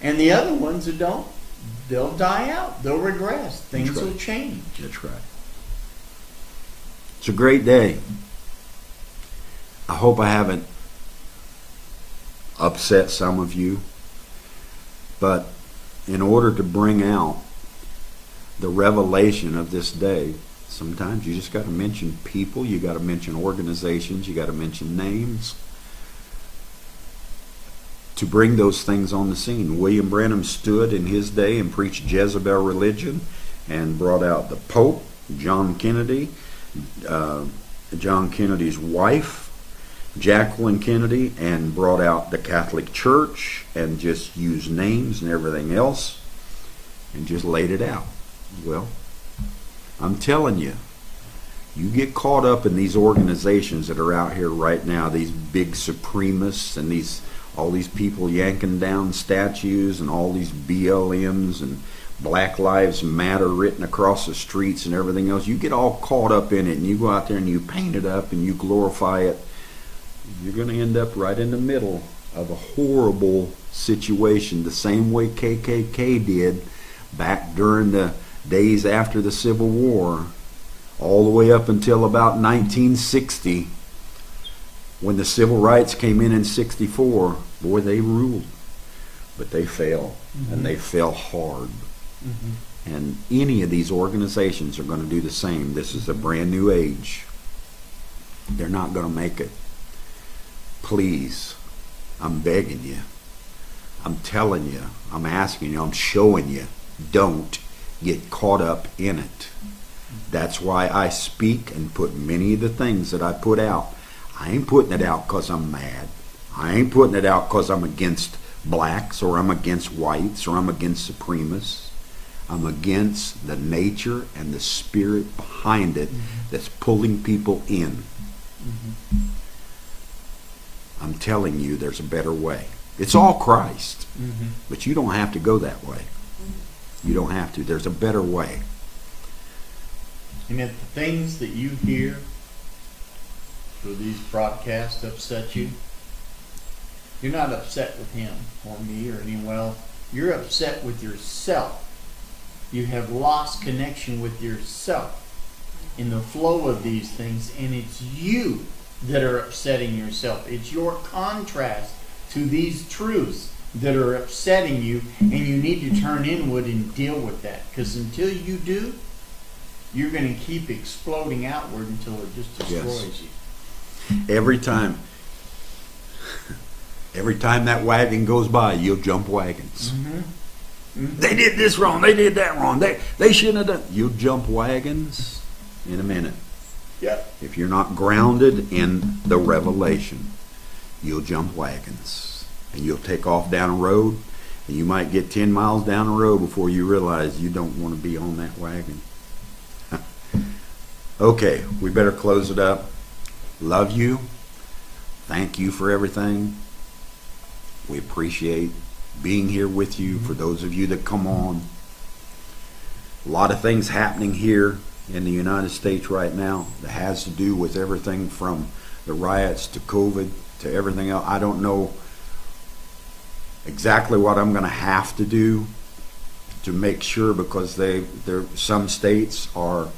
And the other ones that don't, they'll die out. They'll regress. Things will change. That's right. It's a great day. I hope I haven't upset some of you. But in order to bring out the revelation of this day, sometimes you just got to mention people, you got to mention organizations, you got to mention names to bring those things on the scene. William Branham stood in his day and preached Jezebel religion and brought out the Pope, John Kennedy, John Kennedy's wife, Jacqueline Kennedy, and brought out the Catholic Church and just used names and everything else and just laid it out. Well, I'm telling you, you get caught up in these organizations that are out here right now, these big supremacists and all these people yanking down statues and all these BLMs and Black Lives Matter written across the streets and everything else. You get all caught up in it and you go out there and you paint it up and you glorify it. You're going to end up right in the middle of a horrible situation, the same way KKK did back during the days after the Civil War, all the way up until about 1960, when the civil rights came in 64. Boy, they ruled, but they fell, and they fell hard. And any of these organizations are going to do the same. This is a brand new age. They're not going to make it. Please, I'm begging you, I'm telling you, I'm asking you, I'm showing you, don't get caught up in it. That's why I speak and put many of the things that I put out. I ain't putting it out because I'm mad. I ain't putting it out because I'm against blacks or I'm against whites or I'm against supremacists. I'm against the nature and the spirit behind it that's pulling people in. I'm telling you, there's a better way. It's all Christ, but you don't have to go that way. You don't have to. There's a better way. And if the things that you hear through these broadcasts upset you, you're not upset with him or me or anyone else. You're upset with yourself. You have lost connection with yourself in the flow of these things, and it's you that are upsetting yourself. It's your contrast to these truths that are upsetting you, and you need to turn inward and deal with that. Because until you do, you're going to keep exploding outward until it just destroys you. Every time that wagon goes by, you'll jump wagons. They did this wrong. They did that wrong. They shouldn't have done. You'll jump wagons in a minute. Yep. If you're not grounded in the revelation, you'll jump wagons. And you'll take off down a road, and you might get 10 miles down the road before you realize you don't want to be on that wagon. Okay, we better close it up. Love you. Thank you for everything. We appreciate being here with you. For those of you that come on, a lot of things happening here in the United States right now that has to do with everything from the riots to COVID to everything else. I don't know exactly what I'm going to have to do to make sure, because some states are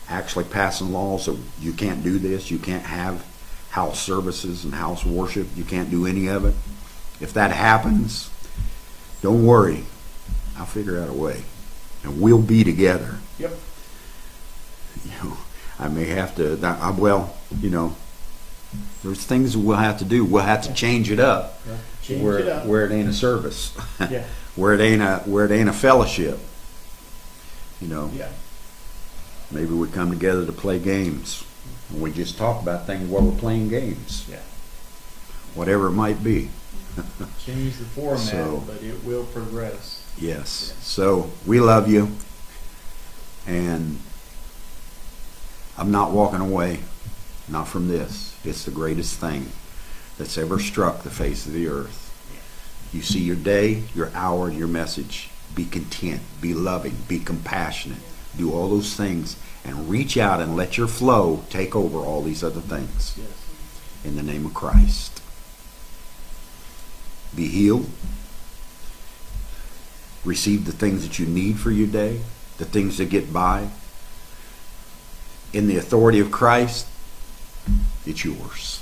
actually passing laws that you can't do this. You can't have house services and house worship. You can't do any of it. If that happens, don't worry. I'll figure out a way, and we'll be together. Yep. I may have to. Well, There's things we'll have to do. We'll have to change it up. Change where, it up. where it ain't a service. Yeah. where it ain't a fellowship. You know. Yeah. Maybe we come together to play games. And we just talk about things while we're playing games. Yeah. Whatever it might be. Change the format, So- but it will progress. Yes. So we love you. And I'm not walking away. Not from this. It's the greatest thing that's ever struck the face of the earth. You see your day, your hour, your message. Be content. Be loving. Be compassionate. Do all those things. And reach out and let your flow take over all these other things. Yes. In the name of Christ. Be healed. Receive the things that you need for your day. The things that get by. In the authority of Christ, it's yours.